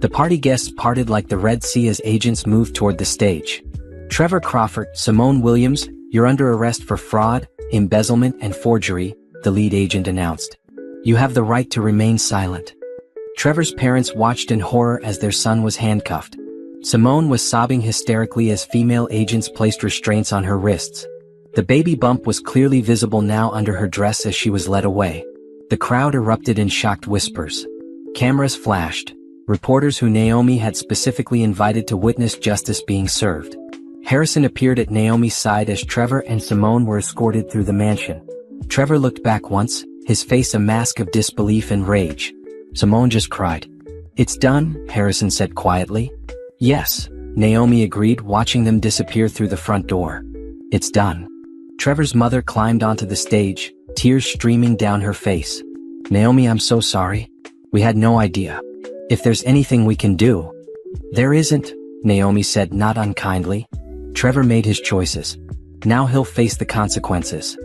Speaker 1: The party guests parted like the Red Sea as agents moved toward the stage. Trevor Crawford, Simone Williams, you're under arrest for fraud, embezzlement and forgery, the lead agent announced. You have the right to remain silent. Trevor's parents watched in horror as their son was handcuffed. Simone was sobbing hysterically as female agents placed restraints on her wrists. The baby bump was clearly visible now under her dress as she was led away. The crowd erupted in shocked whispers. Cameras flashed. Reporters who Naomi had specifically invited to witness justice being served. Harrison appeared at Naomi's side as Trevor and Simone were escorted through the mansion. Trevor looked back once, his face a mask of disbelief and rage. Simone just cried. It's done, Harrison said quietly. Yes, Naomi agreed, watching them disappear through the front door. It's done. Trevor's mother climbed onto the stage, tears streaming down her face. Naomi, I'm so sorry. We had no idea. If there's anything we can do. There isn't, Naomi said not unkindly. Trevor made his choices. Now he'll face the consequences.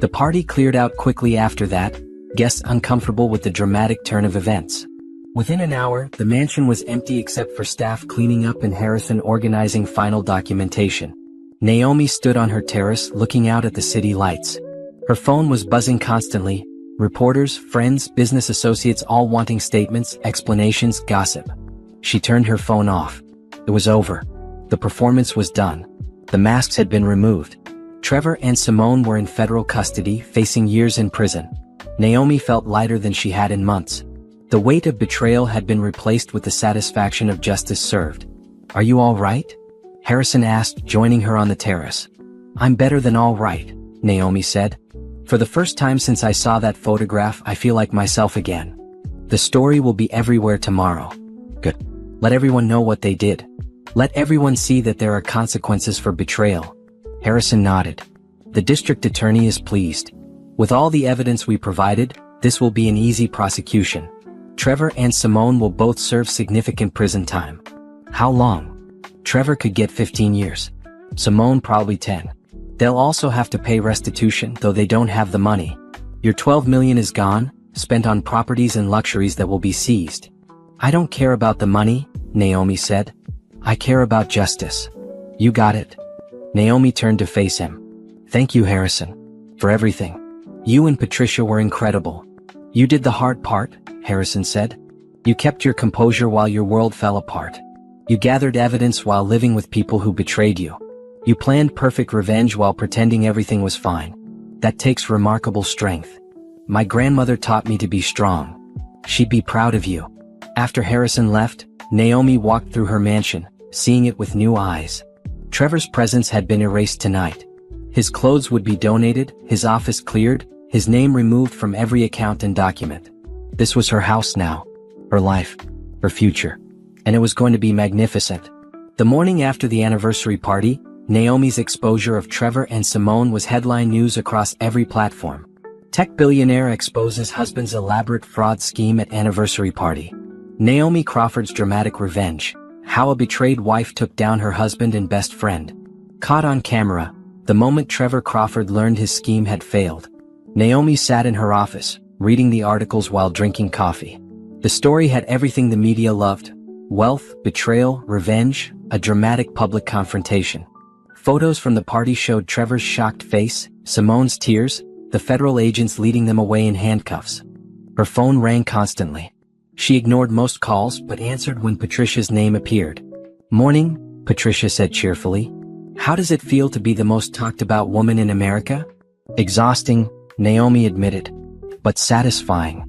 Speaker 1: The party cleared out quickly after that, guests uncomfortable with the dramatic turn of events. Within an hour, the mansion was empty except for staff cleaning up and Harrison organizing final documentation. Naomi stood on her terrace looking out at the city lights. Her phone was buzzing constantly, reporters, friends, business associates all wanting statements, explanations, gossip. She turned her phone off. It was over. The performance was done. The masks had been removed. Trevor and Simone were in federal custody, facing years in prison. Naomi felt lighter than she had in months. The weight of betrayal had been replaced with the satisfaction of justice served. Are you all right? Harrison asked, joining her on the terrace. I'm better than all right, Naomi said. For the first time since I saw that photograph, I feel like myself again. The story will be everywhere tomorrow. Good. Let everyone know what they did. Let everyone see that there are consequences for betrayal. Harrison nodded. The district attorney is pleased. With all the evidence we provided, this will be an easy prosecution. Trevor and Simone will both serve significant prison time. How long? Trevor could get 15 years. Simone probably 10. They'll also have to pay restitution, though they don't have the money. Your $12 million is gone, spent on properties and luxuries that will be seized. I don't care about the money, Naomi said. I care about justice. You got it. Naomi turned to face him. Thank you, Harrison, for everything. You and Patricia were incredible. You did the hard part, Harrison said. You kept your composure while your world fell apart. You gathered evidence while living with people who betrayed you. You planned perfect revenge while pretending everything was fine. That takes remarkable strength. My grandmother taught me to be strong. She'd be proud of you. After Harrison left, Naomi walked through her mansion, seeing it with new eyes. Trevor's presence had been erased tonight. His clothes would be donated, his office cleared, his name removed from every account and document. This was her house now, her life, her future. And it was going to be magnificent. The morning after the anniversary party, Naomi's exposure of Trevor and Simone was headline news across every platform. Tech billionaire exposes husband's elaborate fraud scheme at anniversary party. Naomi Crawford's dramatic revenge. How a betrayed wife took down her husband and best friend. Caught on camera, the moment Trevor Crawford learned his scheme had failed. Naomi sat in her office, reading the articles while drinking coffee. The story had everything the media loved. Wealth, betrayal, revenge, a dramatic public confrontation. Photos from the party showed Trevor's shocked face, Simone's tears, the federal agents leading them away in handcuffs. Her phone rang constantly. She ignored most calls but answered when Patricia's name appeared. Morning, Patricia said cheerfully. How does it feel to be the most talked about woman in America? Exhausting, Naomi admitted, but satisfying.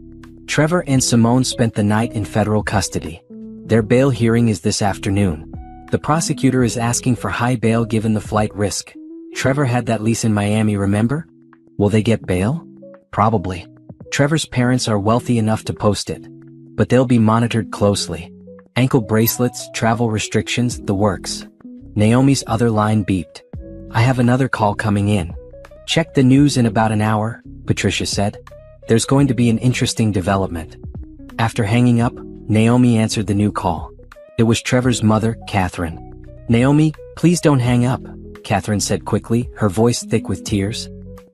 Speaker 1: Trevor and Simone spent the night in federal custody. Their bail hearing is this afternoon. The prosecutor is asking for high bail given the flight risk. Trevor had that lease in Miami, remember? Will they get bail? Probably. Trevor's parents are wealthy enough to post it. But they'll be monitored closely. Ankle bracelets, travel restrictions, the works. Naomi's other line beeped. I have another call coming in. Check the news in about an hour, Patricia said. There's going to be an interesting development. After hanging up, Naomi answered the new call. It was Trevor's mother, Catherine. Naomi, please don't hang up, Catherine said quickly, her voice thick with tears.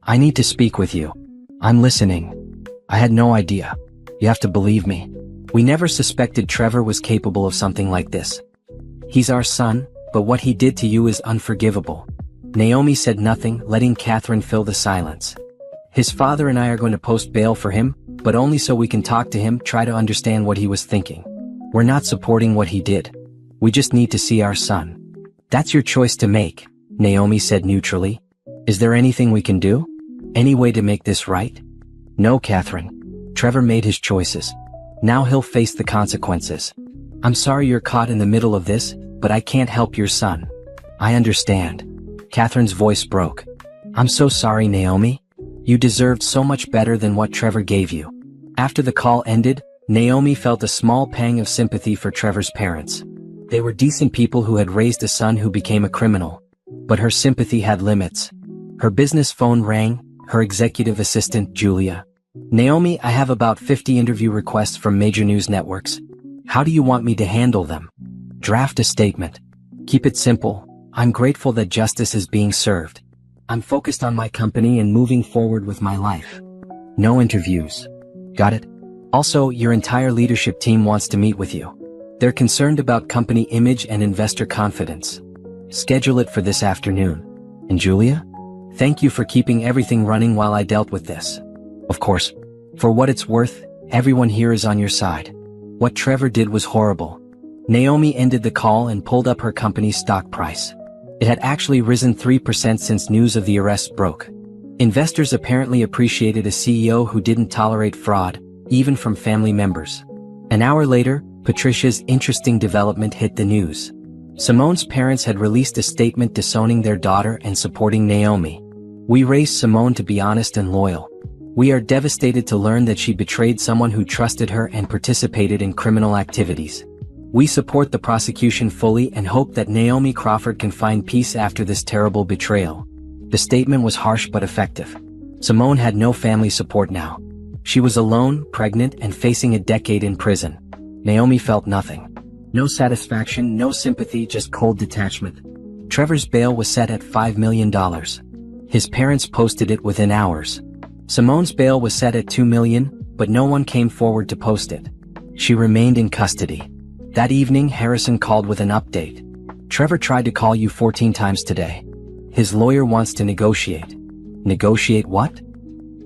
Speaker 1: I need to speak with you. I'm listening. I had no idea. You have to believe me. We never suspected Trevor was capable of something like this. He's our son, but what he did to you is unforgivable. Naomi said nothing, letting Catherine fill the silence. His father and I are going to post bail for him, but only so we can talk to him, try to understand what he was thinking. We're not supporting what he did. We just need to see our son. That's your choice to make, Naomi said neutrally. Is there anything we can do? Any way to make this right? No, Catherine. Trevor made his choices. Now he'll face the consequences. I'm sorry you're caught in the middle of this, but I can't help your son. I understand. Catherine's voice broke. I'm so sorry, Naomi. You deserved so much better than what Trevor gave you. After the call ended, Naomi felt a small pang of sympathy for Trevor's parents. They were decent people who had raised a son who became a criminal. But her sympathy had limits. Her business phone rang, her executive assistant, Julia. Naomi, I have about 50 interview requests from major news networks. How do you want me to handle them? Draft a statement. Keep it simple. I'm grateful that justice is being served. I'm focused on my company and moving forward with my life. No interviews. Got it? Also, your entire leadership team wants to meet with you. They're concerned about company image and investor confidence. Schedule it for this afternoon. And Julia? Thank you for keeping everything running while I dealt with this. Of course. For what it's worth, everyone here is on your side. What Trevor did was horrible. Naomi ended the call and pulled up her company's stock price. It had actually risen 3% since news of the arrests broke. Investors apparently appreciated a CEO who didn't tolerate fraud, even from family members. An hour later, Patricia's interesting development hit the news. Simone's parents had released a statement disowning their daughter and supporting Naomi. We raised Simone to be honest and loyal. We are devastated to learn that she betrayed someone who trusted her and participated in criminal activities. We support the prosecution fully and hope that Naomi Crawford can find peace after this terrible betrayal. The statement was harsh but effective. Simone had no family support now. She was alone, pregnant, and facing a decade in prison. Naomi felt nothing. No satisfaction, no sympathy, just cold detachment. Trevor's bail was set at $5 million. His parents posted it within hours. Simone's bail was set at $2 million, but no one came forward to post it. She remained in custody. That evening, Harrison called with an update. Trevor tried to call you 14 times today. His lawyer wants to negotiate. Negotiate what?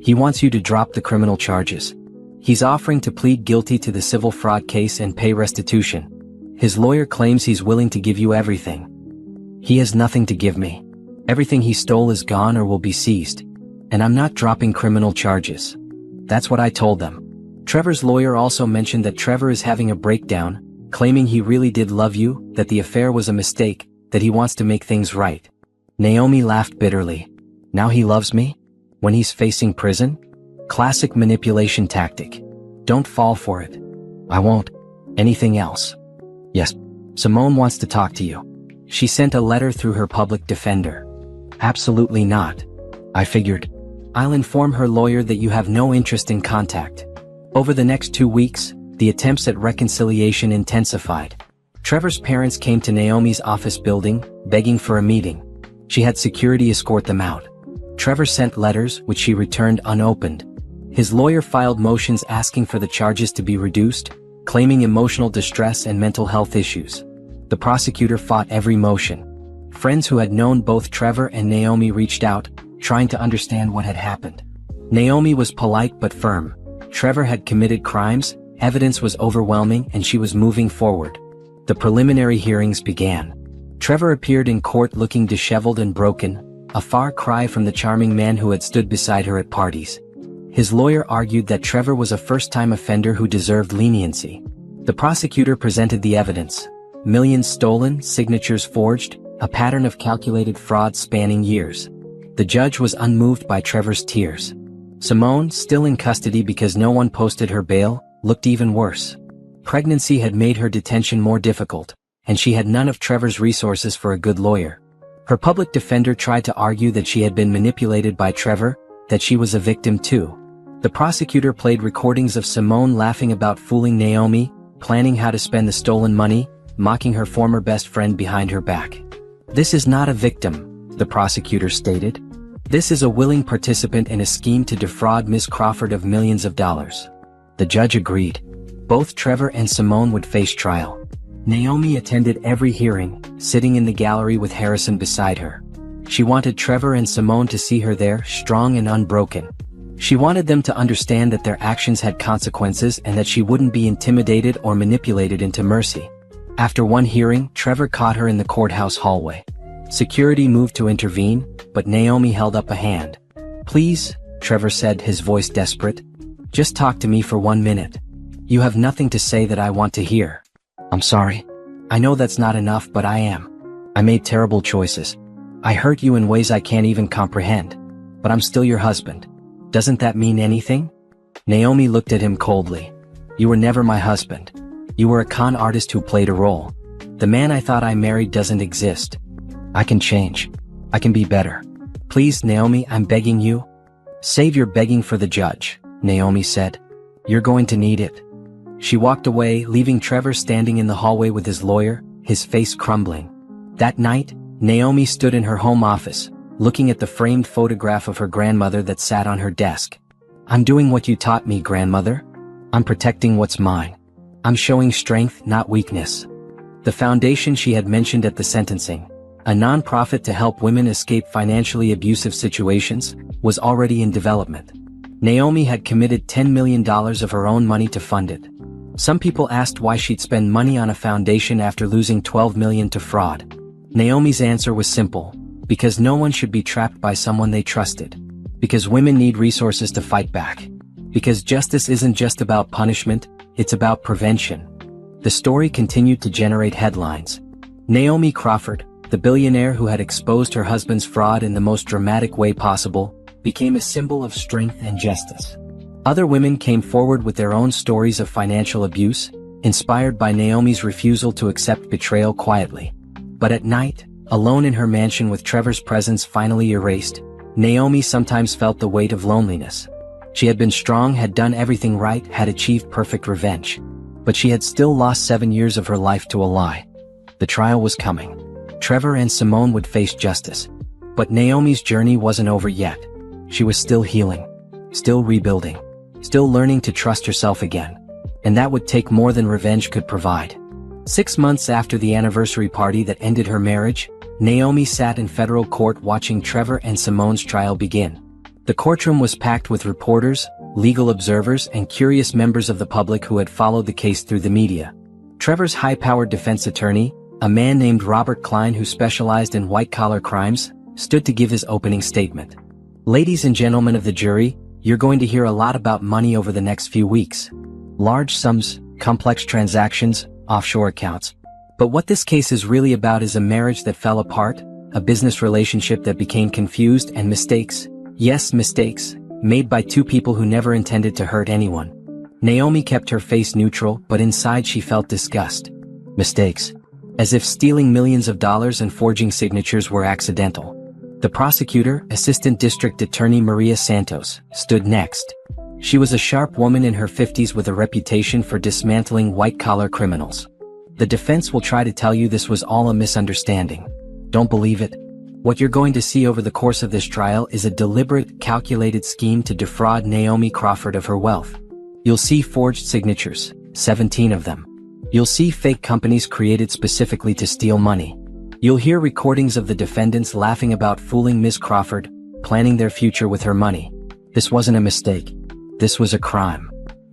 Speaker 1: He wants you to drop the criminal charges. He's offering to plead guilty to the civil fraud case and pay restitution. His lawyer claims he's willing to give you everything. He has nothing to give me. Everything he stole is gone or will be seized. And I'm not dropping criminal charges. That's what I told them. Trevor's lawyer also mentioned that Trevor is having a breakdown, claiming he really did love you, that the affair was a mistake, that he wants to make things right. Naomi laughed bitterly. Now he loves me? When he's facing prison? Classic manipulation tactic. Don't fall for it. I won't. Anything else? Yes. Simone wants to talk to you. She sent a letter through her public defender. Absolutely not. I figured. I'll inform her lawyer that you have no interest in contact. Over the next 2 weeks, the attempts at reconciliation intensified. Trevor's parents came to Naomi's office building, begging for a meeting. She had security escort them out. Trevor sent letters, which she returned unopened. His lawyer filed motions asking for the charges to be reduced, claiming emotional distress and mental health issues. The prosecutor fought every motion. Friends who had known both Trevor and Naomi reached out, trying to understand what had happened. Naomi was polite but firm. Trevor had committed crimes, evidence was overwhelming, and she was moving forward. The preliminary hearings began. Trevor appeared in court looking disheveled and broken, a far cry from the charming man who had stood beside her at parties. His lawyer argued that Trevor was a first-time offender who deserved leniency. The prosecutor presented the evidence. Millions stolen, signatures forged, a pattern of calculated fraud spanning years. The judge was unmoved by Trevor's tears. Simone, still in custody because no one posted her bail, looked even worse. Pregnancy had made her detention more difficult, and she had none of Trevor's resources for a good lawyer. Her public defender tried to argue that she had been manipulated by Trevor, that she was a victim too. The prosecutor played recordings of Simone laughing about fooling Naomi, planning how to spend the stolen money, mocking her former best friend behind her back. This is not a victim, the prosecutor stated. This is a willing participant in a scheme to defraud Miss Crawford of millions of dollars. The judge agreed. Both Trevor and Simone would face trial. Naomi attended every hearing, sitting in the gallery with Harrison beside her. She wanted Trevor and Simone to see her there, strong and unbroken. She wanted them to understand that their actions had consequences and that she wouldn't be intimidated or manipulated into mercy. After one hearing, Trevor caught her in the courthouse hallway. Security moved to intervene, but Naomi held up a hand. Please, Trevor said, his voice desperate. Just talk to me for 1 minute. You have nothing to say that I want to hear. I'm sorry. I know that's not enough, but I am. I made terrible choices. I hurt you in ways I can't even comprehend. But I'm still your husband. Doesn't that mean anything? Naomi looked at him coldly. You were never my husband. You were a con artist who played a role. The man I thought I married doesn't exist. I can change. I can be better. Please, Naomi, I'm begging you. Save your begging for the judge. Naomi said. "You're going to need it." She walked away, leaving Trevor standing in the hallway with his lawyer, his face crumbling. That night, Naomi stood in her home office, looking at the framed photograph of her grandmother that sat on her desk. "I'm doing what you taught me, grandmother. I'm protecting what's mine. I'm showing strength, not weakness." The foundation she had mentioned at the sentencing, a non-profit to help women escape financially abusive situations, was already in development. Naomi had committed $10 million of her own money to fund it. Some people asked why she'd spend money on a foundation after losing $12 million to fraud. Naomi's answer was simple: because no one should be trapped by someone they trusted. Because women need resources to fight back. Because justice isn't just about punishment, it's about prevention. The story continued to generate headlines. Naomi Crawford, the billionaire who had exposed her husband's fraud in the most dramatic way possible, became a symbol of strength and justice. Other women came forward with their own stories of financial abuse, inspired by Naomi's refusal to accept betrayal quietly. But at night, alone in her mansion with Trevor's presence finally erased, Naomi sometimes felt the weight of loneliness. She had been strong, had done everything right, had achieved perfect revenge. But she had still lost 7 years of her life to a lie. The trial was coming. Trevor and Simone would face justice. But Naomi's journey wasn't over yet. She was still healing, still rebuilding, still learning to trust herself again. And that would take more than revenge could provide. 6 months after the anniversary party that ended her marriage, Naomi sat in federal court watching Trevor and Simone's trial begin. The courtroom was packed with reporters, legal observers, and curious members of the public who had followed the case through the media. Trevor's high-powered defense attorney, a man named Robert Klein who specialized in white-collar crimes, stood to give his opening statement. "Ladies and gentlemen of the jury, you're going to hear a lot about money over the next few weeks. Large sums, complex transactions, offshore accounts. But what this case is really about is a marriage that fell apart, a business relationship that became confused, and mistakes. Yes, mistakes, made by two people who never intended to hurt anyone." Naomi kept her face neutral, but inside she felt disgust. Mistakes. As if stealing millions of dollars and forging signatures were accidental. The prosecutor, Assistant District Attorney Maria Santos, stood next. She was a sharp woman in her 50s with a reputation for dismantling white-collar criminals. "The defense will try to tell you this was all a misunderstanding. Don't believe it. What you're going to see over the course of this trial is a deliberate, calculated scheme to defraud Naomi Crawford of her wealth. You'll see forged signatures, 17 of them. You'll see fake companies created specifically to steal money. You'll hear recordings of the defendants laughing about fooling Ms. Crawford, planning their future with her money. This wasn't a mistake. This was a crime."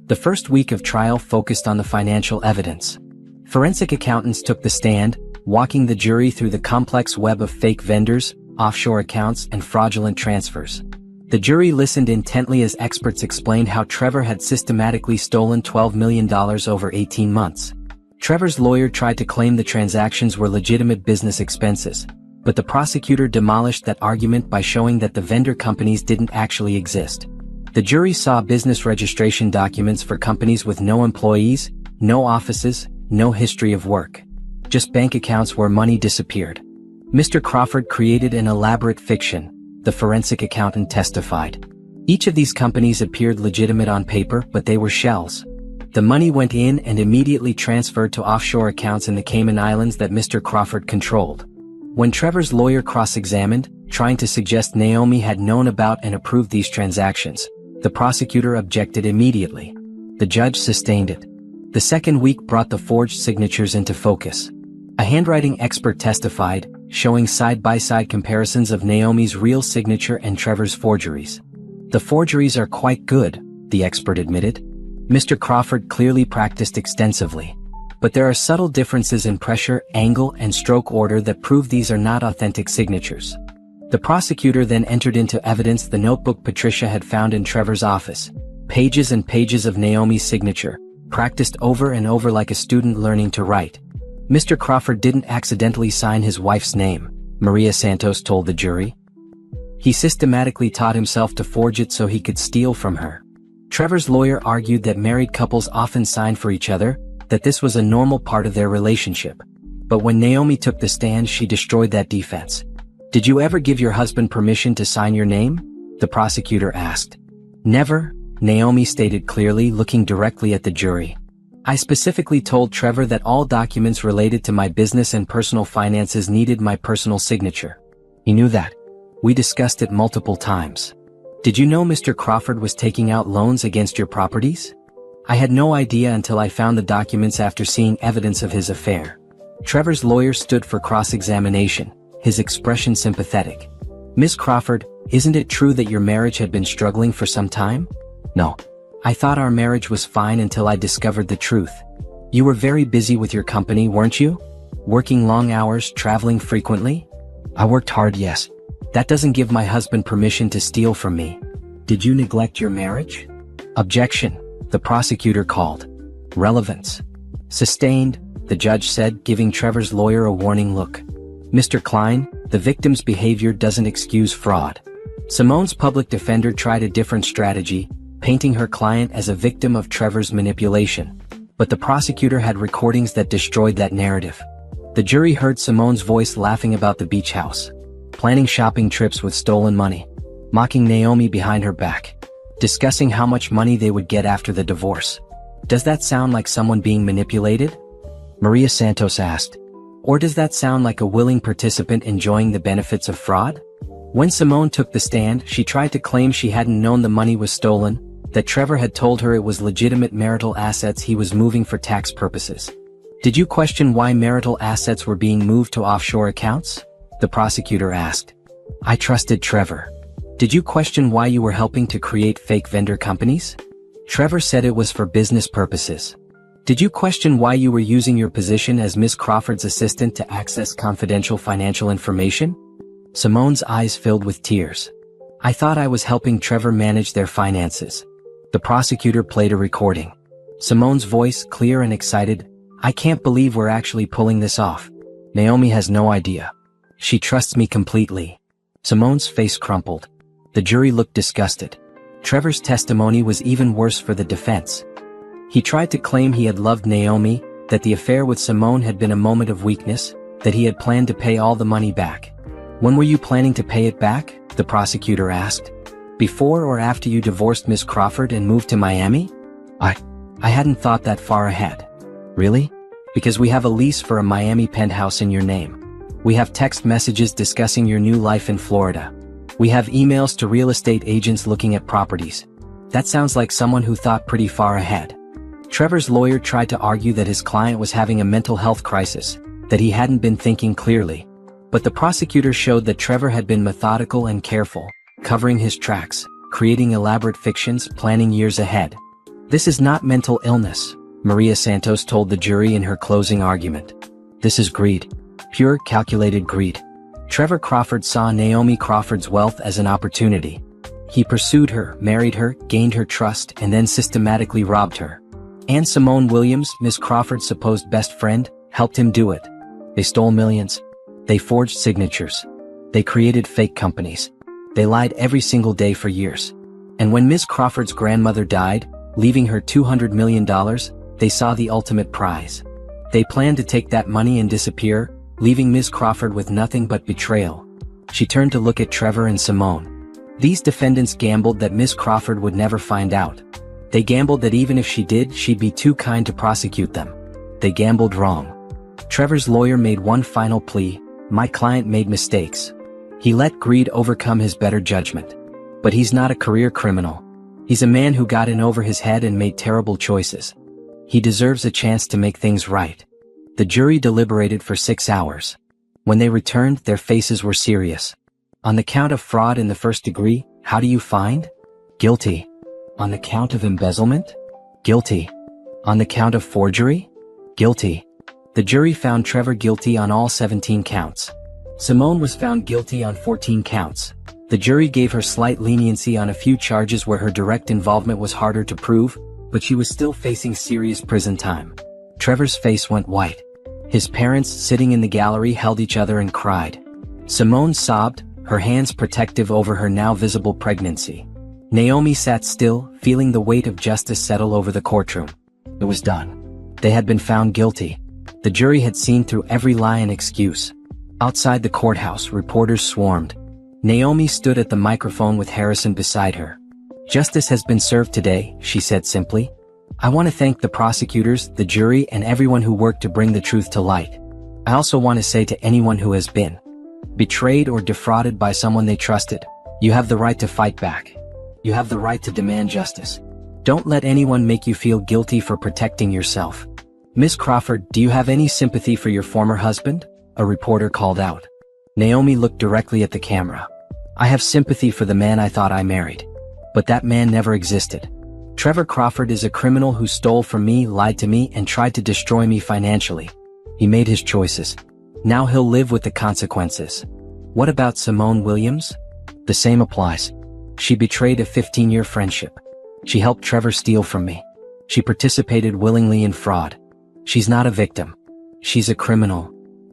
Speaker 1: The first week of trial focused on the financial evidence. Forensic accountants took the stand, walking the jury through the complex web of fake vendors, offshore accounts, and fraudulent transfers. The jury listened intently as experts explained how Trevor had systematically stolen $12 million over 18 months. Trevor's lawyer tried to claim the transactions were legitimate business expenses, but the prosecutor demolished that argument by showing that the vendor companies didn't actually exist. The jury saw business registration documents for companies with no employees, no offices, no history of work. Just bank accounts where money disappeared. Mr. Crawford created an elaborate fiction, the forensic accountant testified. Each of these companies appeared legitimate on paper, but they were shells. The money went in and immediately transferred to offshore accounts in the Cayman Islands that Mr. Crawford controlled. When Trevor's lawyer cross-examined, trying to suggest Naomi had known about and approved these transactions, the prosecutor objected immediately. The judge sustained it. The second week brought the forged signatures into focus. A handwriting expert testified, showing side-by-side comparisons of Naomi's real signature and Trevor's forgeries. "The forgeries are quite good," the expert admitted. Mr. Crawford clearly practiced extensively. But there are subtle differences in pressure, angle, and stroke order that prove these are not authentic signatures. The prosecutor then entered into evidence the notebook Patricia had found in Trevor's office. Pages and pages of Naomi's signature, practiced over and over like a student learning to write. Mr. Crawford didn't accidentally sign his wife's name, Maria Santos told the jury. He systematically taught himself to forge it so he could steal from her. Trevor's lawyer argued that married couples often sign for each other, that this was a normal part of their relationship. But when Naomi took the stand, she destroyed that defense. "Did you ever give your husband permission to sign your name?" the prosecutor asked. "Never," Naomi stated clearly, looking directly at the jury. "I specifically told Trevor that all documents related to my business and personal finances needed my personal signature. He knew that. We discussed it multiple times. Did you know Mr. Crawford was taking out loans against your properties? I had no idea until I found the documents after seeing evidence of his affair." Trevor's lawyer stood for cross-examination, his expression sympathetic. "Miss Crawford, isn't it true that your marriage had been struggling for some time?" "No. I thought our marriage was fine until I discovered the truth. You were very busy with your company, weren't you? Working long hours, traveling frequently?" "I worked hard, yes. That doesn't give my husband permission to steal from me." "Did you neglect your marriage?" "Objection," the prosecutor called. "Relevance." "Sustained," the judge said, giving Trevor's lawyer a warning look. "Mr. Klein, the victim's behavior doesn't excuse fraud." Simone's public defender tried a different strategy, painting her client as a victim of Trevor's manipulation. But the prosecutor had recordings that destroyed that narrative. The jury heard Simone's voice laughing about the beach house, planning shopping trips with stolen money, mocking Naomi behind her back, discussing how much money they would get after the divorce. "Does that sound like someone being manipulated?" Maria Santos asked. "Or does that sound like a willing participant enjoying the benefits of fraud?" When Simone took the stand, she tried to claim she hadn't known the money was stolen, that Trevor had told her it was legitimate marital assets he was moving for tax purposes. "Did you question why marital assets were being moved to offshore accounts?" the prosecutor asked. "I trusted Trevor." "Did you question why you were helping to create fake vendor companies?" Trevor said it was for business purposes. "Did you question why you were using your position as Miss Crawford's assistant to access confidential financial information?" Simone's eyes filled with tears. "I thought I was helping Trevor manage their finances." The prosecutor played a recording. Simone's voice, clear and excited. "I can't believe we're actually pulling this off. Naomi has no idea. She trusts me completely." Simone's face crumpled. The jury looked disgusted. Trevor's testimony was even worse for the defense. He tried to claim he had loved Naomi, that the affair with Simone had been a moment of weakness, that he had planned to pay all the money back. "When were you planning to pay it back?" the prosecutor asked. "Before or after you divorced Miss Crawford and moved to Miami?" I hadn't thought that far ahead." "Really?" "Because we have a lease for a Miami penthouse in your name. We have text messages discussing your new life in Florida. We have emails to real estate agents looking at properties. That sounds like someone who thought pretty far ahead." Trevor's lawyer tried to argue that his client was having a mental health crisis, that he hadn't been thinking clearly. But the prosecutor showed that Trevor had been methodical and careful, covering his tracks, creating elaborate fictions, planning years ahead. "This is not mental illness," Maria Santos told the jury in her closing argument. "This is greed. Pure, calculated greed." Trevor Crawford saw Naomi Crawford's wealth as an opportunity. He pursued her, married her, gained her trust, and then systematically robbed her. And Simone Williams, Miss Crawford's supposed best friend, helped him do it. They stole millions. They forged signatures. They created fake companies. They lied every single day for years. And when Miss Crawford's grandmother died, leaving her $200 million, they saw the ultimate prize. They planned to take that money and disappear, leaving Miss Crawford with nothing but betrayal. She turned to look at Trevor and Simone. These defendants gambled that Miss Crawford would never find out. They gambled that even if she did, she'd be too kind to prosecute them. They gambled wrong. Trevor's lawyer made one final plea. "My client made mistakes. He let greed overcome his better judgment. But he's not a career criminal. He's a man who got in over his head and made terrible choices. He deserves a chance to make things right." The jury deliberated for 6 hours. When they returned, their faces were serious. "On the count of fraud in the first degree, how do you find?" "Guilty." "On the count of embezzlement?" "Guilty." "On the count of forgery?" "Guilty." The jury found Trevor guilty on all 17 counts. Simone was found guilty on 14 counts. The jury gave her slight leniency on a few charges where her direct involvement was harder to prove, but she was still facing serious prison time. Trevor's face went white. His parents, sitting in the gallery, held each other and cried. Simone sobbed, her hands protective over her now visible pregnancy. Naomi sat still, feeling the weight of justice settle over the courtroom. It was done. They had been found guilty. The jury had seen through every lie and excuse. Outside the courthouse, reporters swarmed. Naomi stood at the microphone with Harrison beside her. "Justice has been served today," she said simply. "I want to thank the prosecutors, the jury, and everyone who worked to bring the truth to light. I also want to say to anyone who has been betrayed or defrauded by someone they trusted, you have the right to fight back. You have the right to demand justice. Don't let anyone make you feel guilty for protecting yourself." "Miss Crawford, do you have any sympathy for your former husband?" a reporter called out. Naomi looked directly at the camera. "I have sympathy for the man I thought I married. But that man never existed. Trevor Crawford is a criminal who stole from me, lied to me, and tried to destroy me financially. He made his choices. Now he'll live with the consequences." "What about Simone Williams?" "The same applies. She betrayed a 15-year friendship. She helped Trevor steal from me. She participated willingly in fraud. She's not a victim. She's a criminal."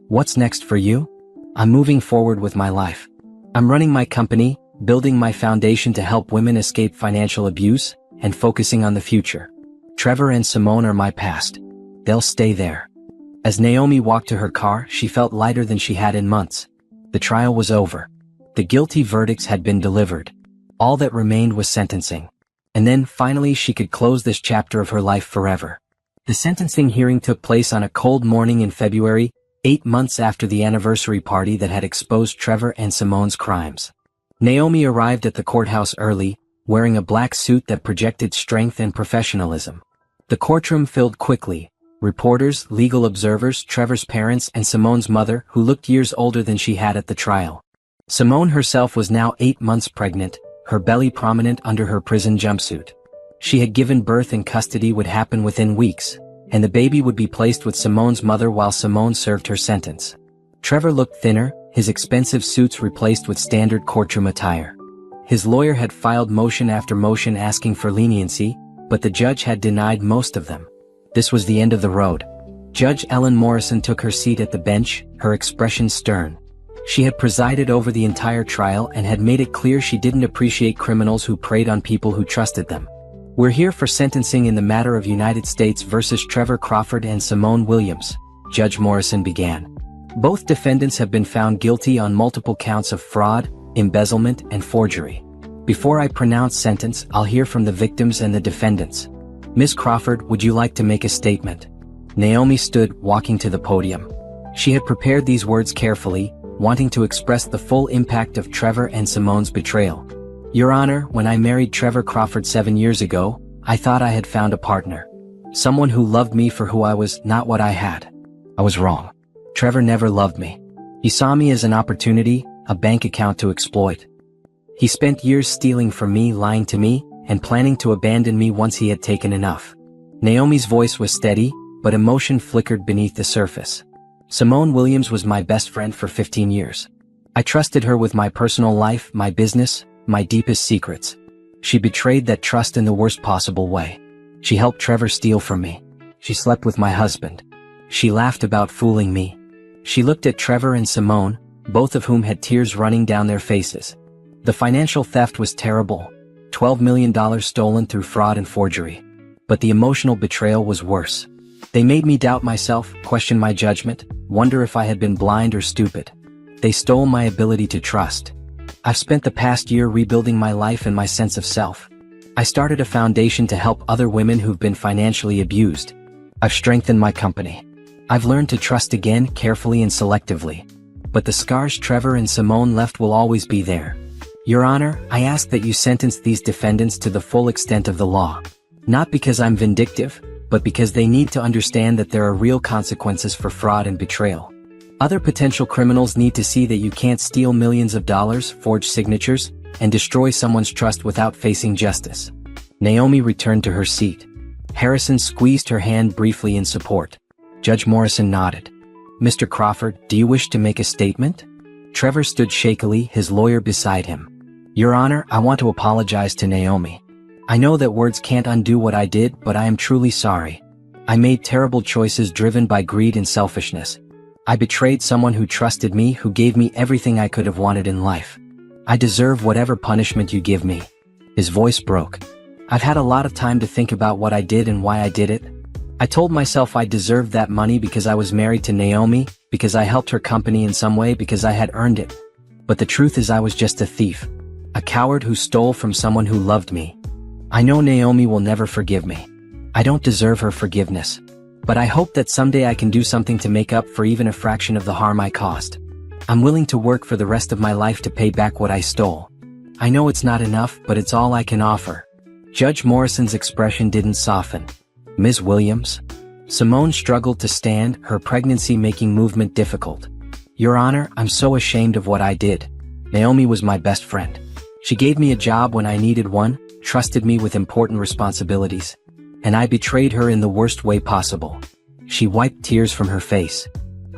Speaker 1: "What's next for you?" "I'm moving forward with my life. I'm running my company, building my foundation to help women escape financial abuse, and focusing on the future. Trevor and Simone are my past. They'll stay there." As Naomi walked to her car, she felt lighter than she had in months. The trial was over. The guilty verdicts had been delivered. All that remained was sentencing. And then, finally, she could close this chapter of her life forever. The sentencing hearing took place on a cold morning in February, 8 months after the anniversary party that had exposed Trevor and Simone's crimes. Naomi arrived at the courthouse early, wearing a black suit that projected strength and professionalism. The courtroom filled quickly. Reporters, legal observers, Trevor's parents, and Simone's mother, who looked years older than she had at the trial. Simone herself was now 8 months pregnant, her belly prominent under her prison jumpsuit. She had given birth, and custody would happen within weeks, and the baby would be placed with Simone's mother while Simone served her sentence. Trevor looked thinner, his expensive suits replaced with standard courtroom attire. His lawyer had filed motion after motion asking for leniency, but the judge had denied most of them. This was the end of the road. Judge Ellen Morrison took her seat at the bench, her expression stern. She had presided over the entire trial and had made it clear she didn't appreciate criminals who preyed on people who trusted them. "We're here for sentencing in the matter of United States versus Trevor Crawford and Simone Williams," Judge Morrison began. "Both defendants have been found guilty on multiple counts of fraud, embezzlement, and forgery. Before I pronounce sentence, I'll hear from the victims and the defendants. Miss Crawford, would you like to make a statement?" Naomi stood, walking to the podium. She had prepared these words carefully, wanting to express the full impact of Trevor and Simone's betrayal. "Your Honor, when I married Trevor Crawford 7 years ago, I thought I had found a partner. Someone who loved me for who I was, not what I had. I was wrong. Trevor never loved me. He saw me as an opportunity, a bank account to exploit. He spent years stealing from me, lying to me, and planning to abandon me once he had taken enough." Naomi's voice was steady, but emotion flickered beneath the surface. "Simone Williams was my best friend for 15 years. I trusted her with my personal life, my business, my deepest secrets. She betrayed that trust in the worst possible way. She helped Trevor steal from me. She slept with my husband. She laughed about fooling me." She looked at Trevor and Simone, both of whom had tears running down their faces. The financial theft was terrible. $12 million stolen through fraud and forgery. But the emotional betrayal was worse. They made me doubt myself, question my judgment, wonder if I had been blind or stupid. They stole my ability to trust. I've spent the past year rebuilding my life and my sense of self. I started a foundation to help other women who've been financially abused. I've strengthened my company. I've learned to trust again, carefully and selectively. But the scars Trevor and Simone left will always be there. Your Honor, I ask that you sentence these defendants to the full extent of the law. Not because I'm vindictive, but because they need to understand that there are real consequences for fraud and betrayal. Other potential criminals need to see that you can't steal millions of dollars, forge signatures, and destroy someone's trust without facing justice. Naomi returned to her seat. Harrison squeezed her hand briefly in support. Judge Morrison nodded. "Mr. Crawford, do you wish to make a statement?" Trevor stood shakily, his lawyer beside him. "Your Honor, I want to apologize to Naomi. I know that words can't undo what I did, but I am truly sorry. I made terrible choices driven by greed and selfishness. I betrayed someone who trusted me, who gave me everything I could have wanted in life. I deserve whatever punishment you give me." His voice broke. "I've had a lot of time to think about what I did and why I did it. I told myself I deserved that money because I was married to Naomi, because I helped her company in some way, because I had earned it. But the truth is I was just a thief. A coward who stole from someone who loved me, I know Naomi will never forgive me. I don't deserve her forgiveness. But I hope that someday I can do something to make up for even a fraction of the harm I caused. I'm willing to work for the rest of my life to pay back what I stole. I know it's not enough, but it's all I can offer. Judge Morrison's expression didn't soften. Ms. Williams? Simone struggled to stand, her pregnancy making movement difficult. Your Honor, I'm so ashamed of what I did. Naomi was my best friend. She gave me a job when I needed one, trusted me with important responsibilities. And I betrayed her in the worst way possible. She wiped tears from her face.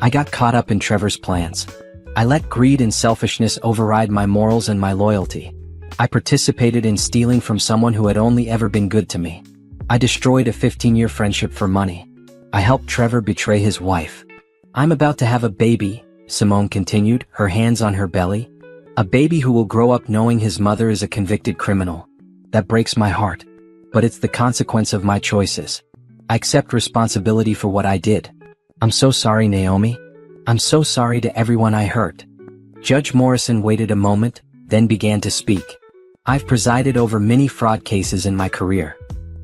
Speaker 1: I got caught up in Trevor's plans. I let greed and selfishness override my morals and my loyalty. I participated in stealing from someone who had only ever been good to me. I destroyed a 15-year friendship for money. I helped Trevor betray his wife. I'm about to have a baby, Simone continued, her hands on her belly. A baby who will grow up knowing his mother is a convicted criminal. That breaks my heart. But it's the consequence of my choices. I accept responsibility for what I did. I'm so sorry, Naomi. I'm so sorry to everyone I hurt. Judge Morrison waited a moment, then began to speak. I've presided over many fraud cases in my career.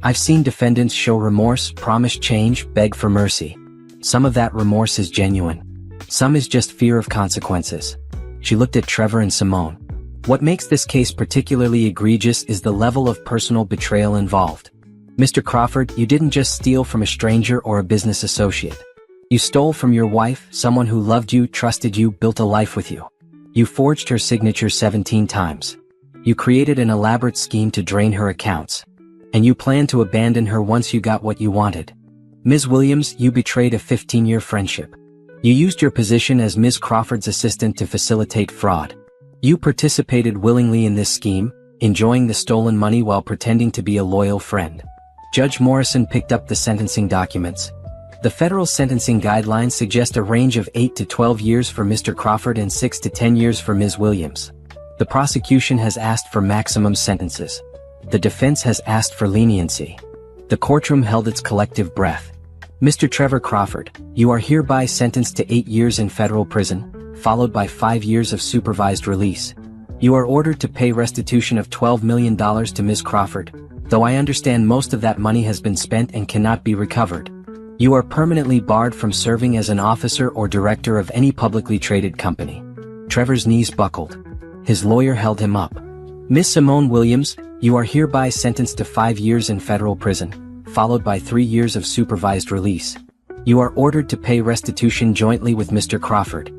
Speaker 1: I've seen defendants show remorse, promise change, beg for mercy. Some of that remorse is genuine. Some is just fear of consequences. She looked at Trevor and Simone. What makes this case particularly egregious is the level of personal betrayal involved. Mr. Crawford, you didn't just steal from a stranger or a business associate. You stole from your wife, someone who loved you, trusted you, built a life with you. You forged her signature 17 times. You created an elaborate scheme to drain her accounts. And you planned to abandon her once you got what you wanted. Ms. Williams, you betrayed a 15-year friendship. You used your position as Ms. Crawford's assistant to facilitate fraud. You participated willingly in this scheme, enjoying the stolen money while pretending to be a loyal friend. Judge Morrison picked up the sentencing documents. The federal sentencing guidelines suggest a range of 8 to 12 years for Mr. Crawford and 6 to 10 years for Ms. Williams. The prosecution has asked for maximum sentences. The defense has asked for leniency. The courtroom held its collective breath. Mr. Trevor Crawford, you are hereby sentenced to 8 years in federal prison, followed by 5 years of supervised release. You are ordered to pay restitution of $12 million to Ms. Crawford, though I understand most of that money has been spent and cannot be recovered. You are permanently barred from serving as an officer or director of any publicly traded company. Trevor's knees buckled. His lawyer held him up. Ms. Simone Williams, you are hereby sentenced to 5 years in federal prison, followed by 3 years of supervised release. You are ordered to pay restitution jointly with Mr. Crawford.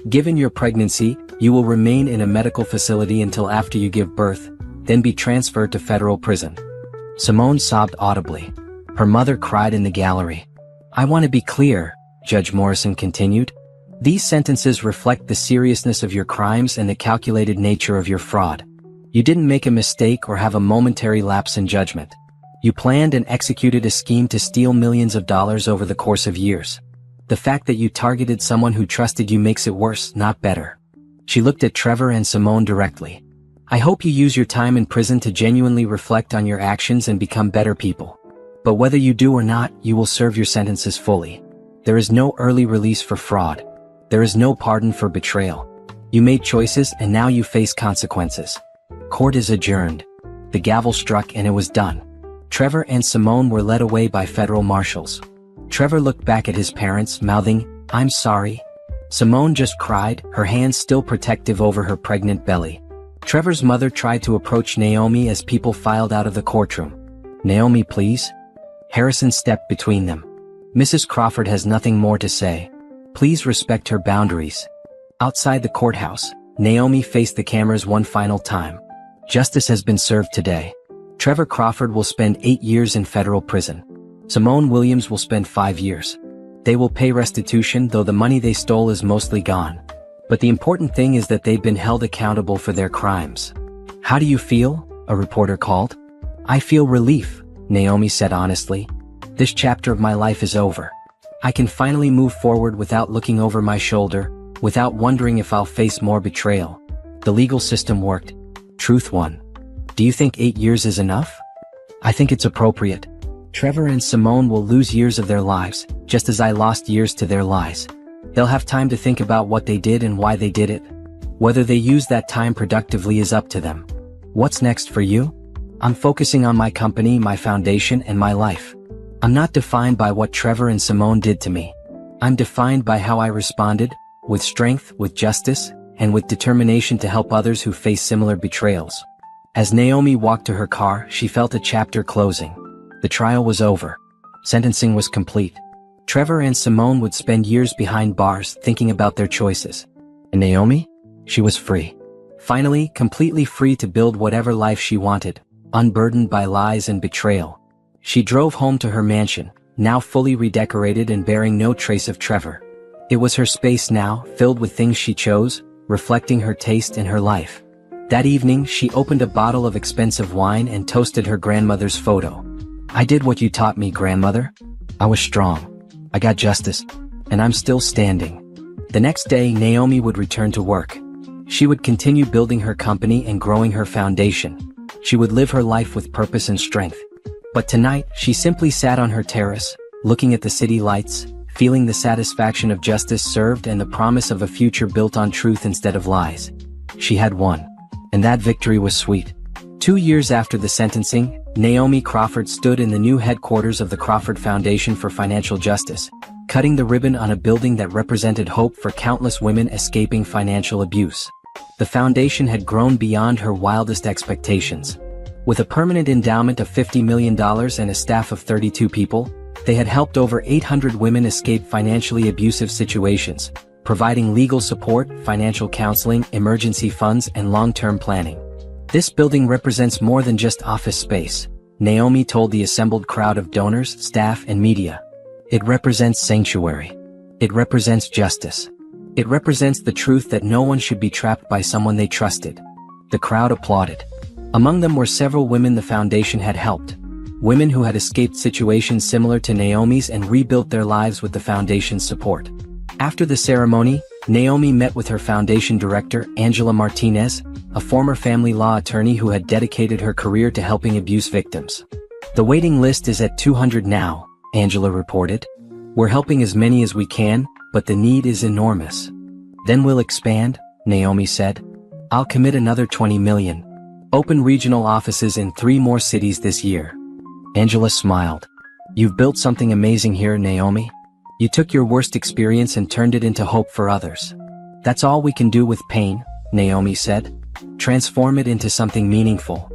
Speaker 1: Given your pregnancy, you will remain in a medical facility until after you give birth, then be transferred to federal prison. Simone sobbed audibly. Her mother cried in the gallery. I want to be clear, Judge Morrison continued. These sentences reflect the seriousness of your crimes and the calculated nature of your fraud. You didn't make a mistake or have a momentary lapse in judgment. You planned and executed a scheme to steal millions of dollars over the course of years. The fact that you targeted someone who trusted you makes it worse, not better. She looked at Trevor and Simone directly. I hope you use your time in prison to genuinely reflect on your actions and become better people. But whether you do or not, you will serve your sentences fully. There is no early release for fraud. There is no pardon for betrayal. You made choices and now you face consequences. Court is adjourned. The gavel struck and it was done. Trevor and Simone were led away by federal marshals. Trevor looked back at his parents, mouthing, I'm sorry. Simone just cried, her hands still protective over her pregnant belly. Trevor's mother tried to approach Naomi as people filed out of the courtroom. Naomi, please. Harrison stepped between them. Mrs. Crawford has nothing more to say. Please respect her boundaries. Outside the courthouse, Naomi faced the cameras one final time. Justice has been served today. Trevor Crawford will spend 8 years in federal prison. Simone Williams will spend 5 years. They will pay restitution, though the money they stole is mostly gone. But the important thing is that they've been held accountable for their crimes. How do you feel? A reporter called. I feel relief, Naomi said honestly. This chapter of my life is over. I can finally move forward without looking over my shoulder, without wondering if I'll face more betrayal. The legal system worked. Truth won. Do you think 8 years is enough? I think it's appropriate. Trevor and Simone will lose years of their lives, just as I lost years to their lies. They'll have time to think about what they did and why they did it. Whether they use that time productively is up to them. What's next for you? I'm focusing on my company, my foundation, and my life. I'm not defined by what Trevor and Simone did to me. I'm defined by how I responded, with strength, with justice, and with determination to help others who face similar betrayals. As Naomi walked to her car, she felt a chapter closing. The trial was over. Sentencing was complete. Trevor and Simone would spend years behind bars thinking about their choices. And Naomi? She was free. Finally, completely free to build whatever life she wanted, unburdened by lies and betrayal. She drove home to her mansion, now fully redecorated and bearing no trace of Trevor. It was her space now, filled with things she chose, reflecting her taste and her life. That evening, she opened a bottle of expensive wine and toasted her grandmother's photo. I did what you taught me, grandmother. I was strong. I got justice. And I'm still standing. The next day, Naomi would return to work. She would continue building her company and growing her foundation. She would live her life with purpose and strength. But tonight, she simply sat on her terrace, looking at the city lights, feeling the satisfaction of justice served and the promise of a future built on truth instead of lies. She had won. And that victory was sweet. 2 years after the sentencing, Naomi Crawford stood in the new headquarters of the Crawford Foundation for Financial Justice, cutting the ribbon on a building that represented hope for countless women escaping financial abuse. The foundation had grown beyond her wildest expectations. With a permanent endowment of $50 million and a staff of 32 people, they had helped over 800 women escape financially abusive situations, providing legal support, financial counseling, emergency funds, and long-term planning. This building represents more than just office space, Naomi told the assembled crowd of donors, staff, and media. It represents sanctuary. It represents justice. It represents the truth that no one should be trapped by someone they trusted. The crowd applauded. Among them were several women the foundation had helped. Women who had escaped situations similar to Naomi's and rebuilt their lives with the foundation's support. After the ceremony, Naomi met with her foundation director, Angela Martinez, a former family law attorney who had dedicated her career to helping abuse victims. The waiting list is at 200 now, Angela reported. We're helping as many as we can, but the need is enormous. Then we'll expand, Naomi said. I'll commit another 20 million. Open regional offices in 3 more cities this year. Angela smiled. You've built something amazing here, Naomi. You took your worst experience and turned it into hope for others. That's all we can do with pain, Naomi said. Transform it into something meaningful.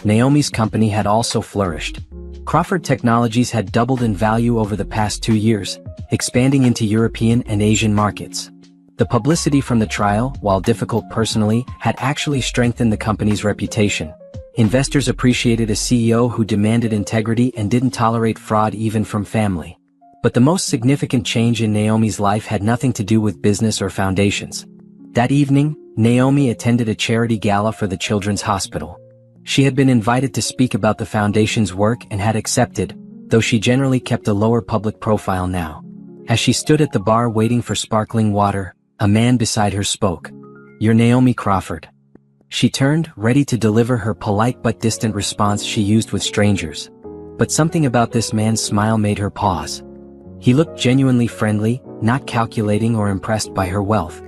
Speaker 1: Naomi's company had also flourished. Crawford Technologies had doubled in value over the past 2 years, expanding into European and Asian markets. The publicity from the trial, while difficult personally, had actually strengthened the company's reputation. Investors appreciated a CEO who demanded integrity and didn't tolerate fraud even from family. But the most significant change in Naomi's life had nothing to do with business or foundations. That evening, Naomi attended a charity gala for the Children's Hospital. She had been invited to speak about the foundation's work and had accepted, though she generally kept a lower public profile now. As she stood at the bar waiting for sparkling water, a man beside her spoke. You're Naomi Crawford. She turned, ready to deliver her polite but distant response she used with strangers. But something about this man's smile made her pause. He looked genuinely friendly, not calculating or impressed by her wealth.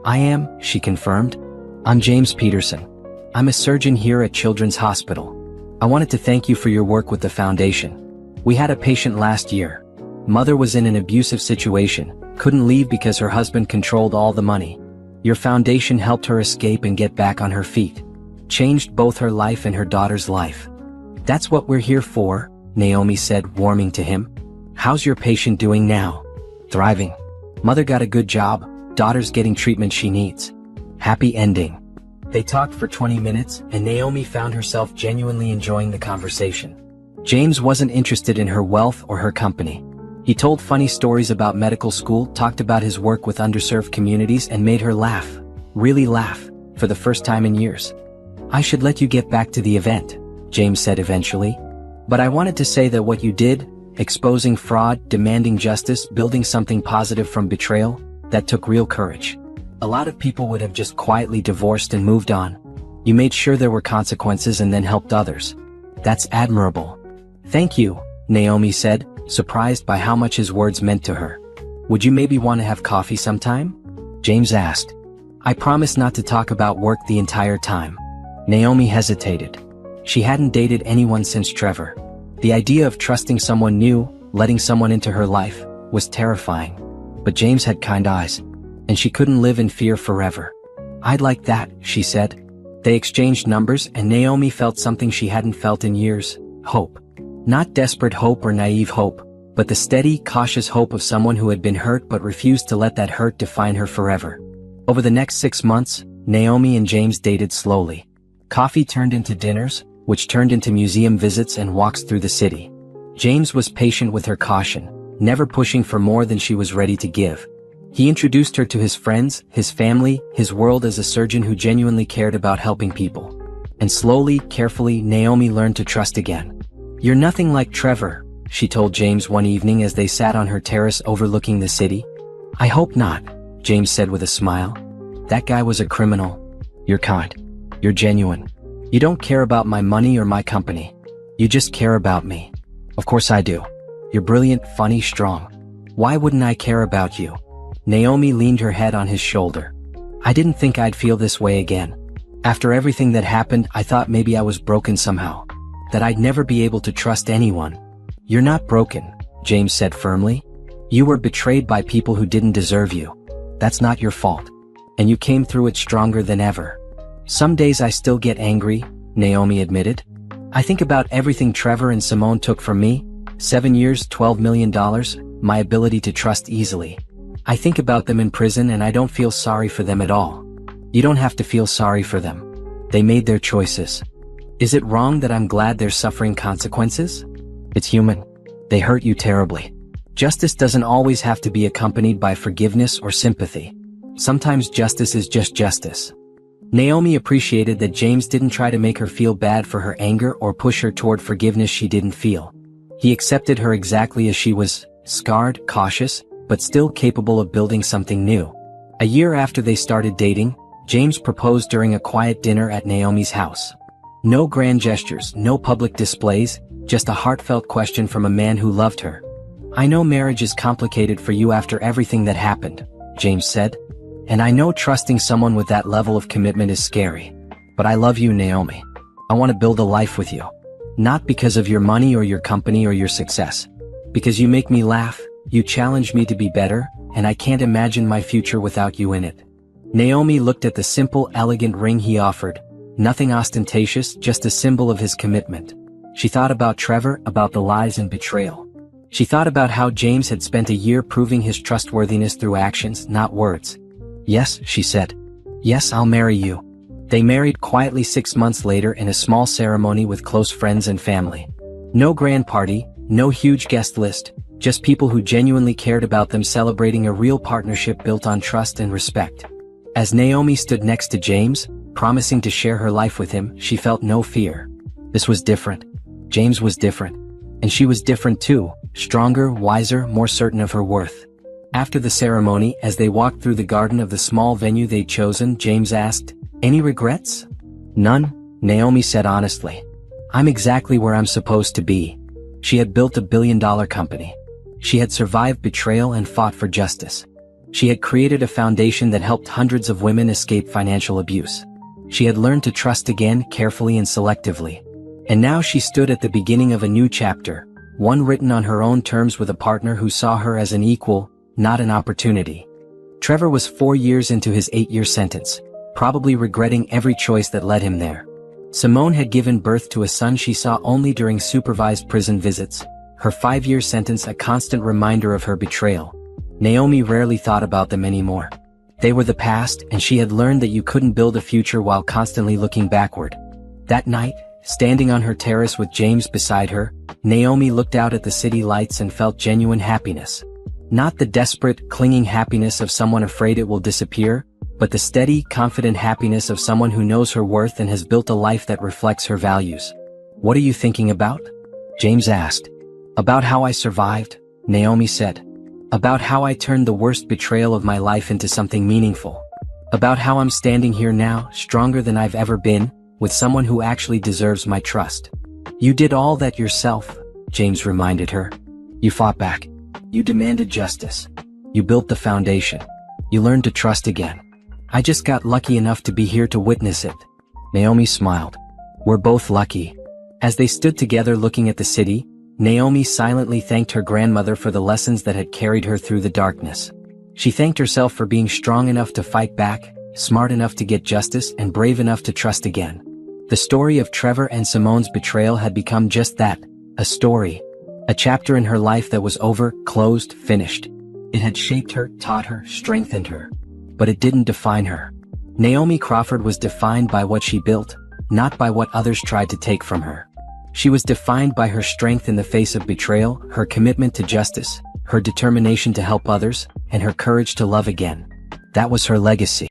Speaker 1: I am, she confirmed. I'm James Peterson. I'm a surgeon here at Children's Hospital. I wanted to thank you for your work with the foundation. We had a patient last year. Mother was in an abusive situation, couldn't leave because her husband controlled all the money. Your foundation helped her escape and get back on her feet. Changed both her life and her daughter's life. That's what we're here for, Naomi said, warming to him. How's your patient doing now? Thriving. Mother got a good job, daughter's getting treatment she needs. Happy ending. They talked for 20 minutes, and Naomi found herself genuinely enjoying the conversation. James wasn't interested in her wealth or her company. He told funny stories about medical school, talked about his work with underserved communities, and made her laugh. Really laugh, for the first time in years. I should let you get back to the event, James said eventually. But I wanted to say that what you did, exposing fraud, demanding justice, building something positive from betrayal, that took real courage. A lot of people would have just quietly divorced and moved on. You made sure there were consequences and then helped others. That's admirable. Thank you, Naomi said, surprised by how much his words meant to her. Would you maybe want to have coffee sometime? James asked. I promise not to talk about work the entire time. Naomi hesitated. She hadn't dated anyone since Trevor. The idea of trusting someone new, letting someone into her life, was terrifying. But James had kind eyes, and she couldn't live in fear forever. "I'd like that," she said. They exchanged numbers, and Naomi felt something she hadn't felt in years: hope. Not desperate hope or naive hope, but the steady, cautious hope of someone who had been hurt but refused to let that hurt define her forever. Over the next 6 months, Naomi and James dated slowly. Coffee turned into dinners, which turned into museum visits and walks through the city. James was patient with her caution, never pushing for more than she was ready to give. He introduced her to his friends, his family, his world as a surgeon who genuinely cared about helping people. And slowly, carefully, Naomi learned to trust again. "You're nothing like Trevor," she told James one evening as they sat on her terrace overlooking the city. "I hope not," James said with a smile. "That guy was a criminal. You're kind. You're genuine. You don't care about my money or my company. You just care about me." "Of course I do. You're brilliant, funny, strong. Why wouldn't I care about you?" Naomi leaned her head on his shoulder. "I didn't think I'd feel this way again. After everything that happened, I thought maybe I was broken somehow. That I'd never be able to trust anyone." "You're not broken," James said firmly. "You were betrayed by people who didn't deserve you. That's not your fault. And you came through it stronger than ever." "Some days I still get angry," Naomi admitted. "I think about everything Trevor and Simone took from me: 7 years, $12 million, my ability to trust easily. I think about them in prison and I don't feel sorry for them at all." "You don't have to feel sorry for them. They made their choices. Is it wrong that I'm glad they're suffering consequences? It's human. They hurt you terribly. Justice doesn't always have to be accompanied by forgiveness or sympathy. Sometimes justice is just justice." Naomi appreciated that James didn't try to make her feel bad for her anger or push her toward forgiveness she didn't feel. He accepted her exactly as she was, scarred, cautious, but still capable of building something new. A year after they started dating, James proposed during a quiet dinner at Naomi's house. No grand gestures, no public displays, just a heartfelt question from a man who loved her. "I know marriage is complicated for you after everything that happened," James said. "And I know trusting someone with that level of commitment is scary. But I love you, Naomi. I want to build a life with you. Not because of your money or your company or your success. Because you make me laugh, you challenge me to be better, and I can't imagine my future without you in it." Naomi looked at the simple, elegant ring he offered. Nothing ostentatious, just a symbol of his commitment. She thought about Trevor, about the lies and betrayal. She thought about how James had spent a year proving his trustworthiness through actions, not words. "Yes," she said. "Yes, I'll marry you." They married quietly 6 months later in a small ceremony with close friends and family. No grand party, no huge guest list, just people who genuinely cared about them celebrating a real partnership built on trust and respect. As Naomi stood next to James, promising to share her life with him, she felt no fear. This was different. James was different. And she was different too, stronger, wiser, more certain of her worth. After the ceremony, as they walked through the garden of the small venue they'd chosen, James asked, "Any regrets?" "None," Naomi said honestly. "I'm exactly where I'm supposed to be." She had built a billion-dollar company. She had survived betrayal and fought for justice. She had created a foundation that helped hundreds of women escape financial abuse. She had learned to trust again, carefully and selectively. And now she stood at the beginning of a new chapter, one written on her own terms with a partner who saw her as an equal, not an opportunity. Trevor was 4 years into his 8-year sentence, probably regretting every choice that led him there. Simone had given birth to a son she saw only during supervised prison visits, her 5-year sentence a constant reminder of her betrayal. Naomi rarely thought about them anymore. They were the past, and she had learned that you couldn't build a future while constantly looking backward. That night, standing on her terrace with James beside her, Naomi looked out at the city lights and felt genuine happiness. Not the desperate, clinging happiness of someone afraid it will disappear, but the steady, confident happiness of someone who knows her worth and has built a life that reflects her values. "What are you thinking about?" James asked. "About how I survived," Naomi said. "About how I turned the worst betrayal of my life into something meaningful. About how I'm standing here now, stronger than I've ever been, with someone who actually deserves my trust." "You did all that yourself," James reminded her. "You fought back. You demanded justice. You built the foundation. You learned to trust again. I just got lucky enough to be here to witness it." Naomi smiled. We're both lucky." As they stood together looking at the city, Naomi silently thanked her grandmother for the lessons that had carried her through the darkness. She thanked herself for being strong enough to fight back, smart enough to get justice, and brave enough to trust again. The story of Trevor and Simone's betrayal had become just that, a story. A chapter in her life that was over, closed, finished. It had shaped her, taught her, strengthened her. But it didn't define her. Naomi Crawford was defined by what she built, not by what others tried to take from her. She was defined by her strength in the face of betrayal, her commitment to justice, her determination to help others, and her courage to love again. That was her legacy.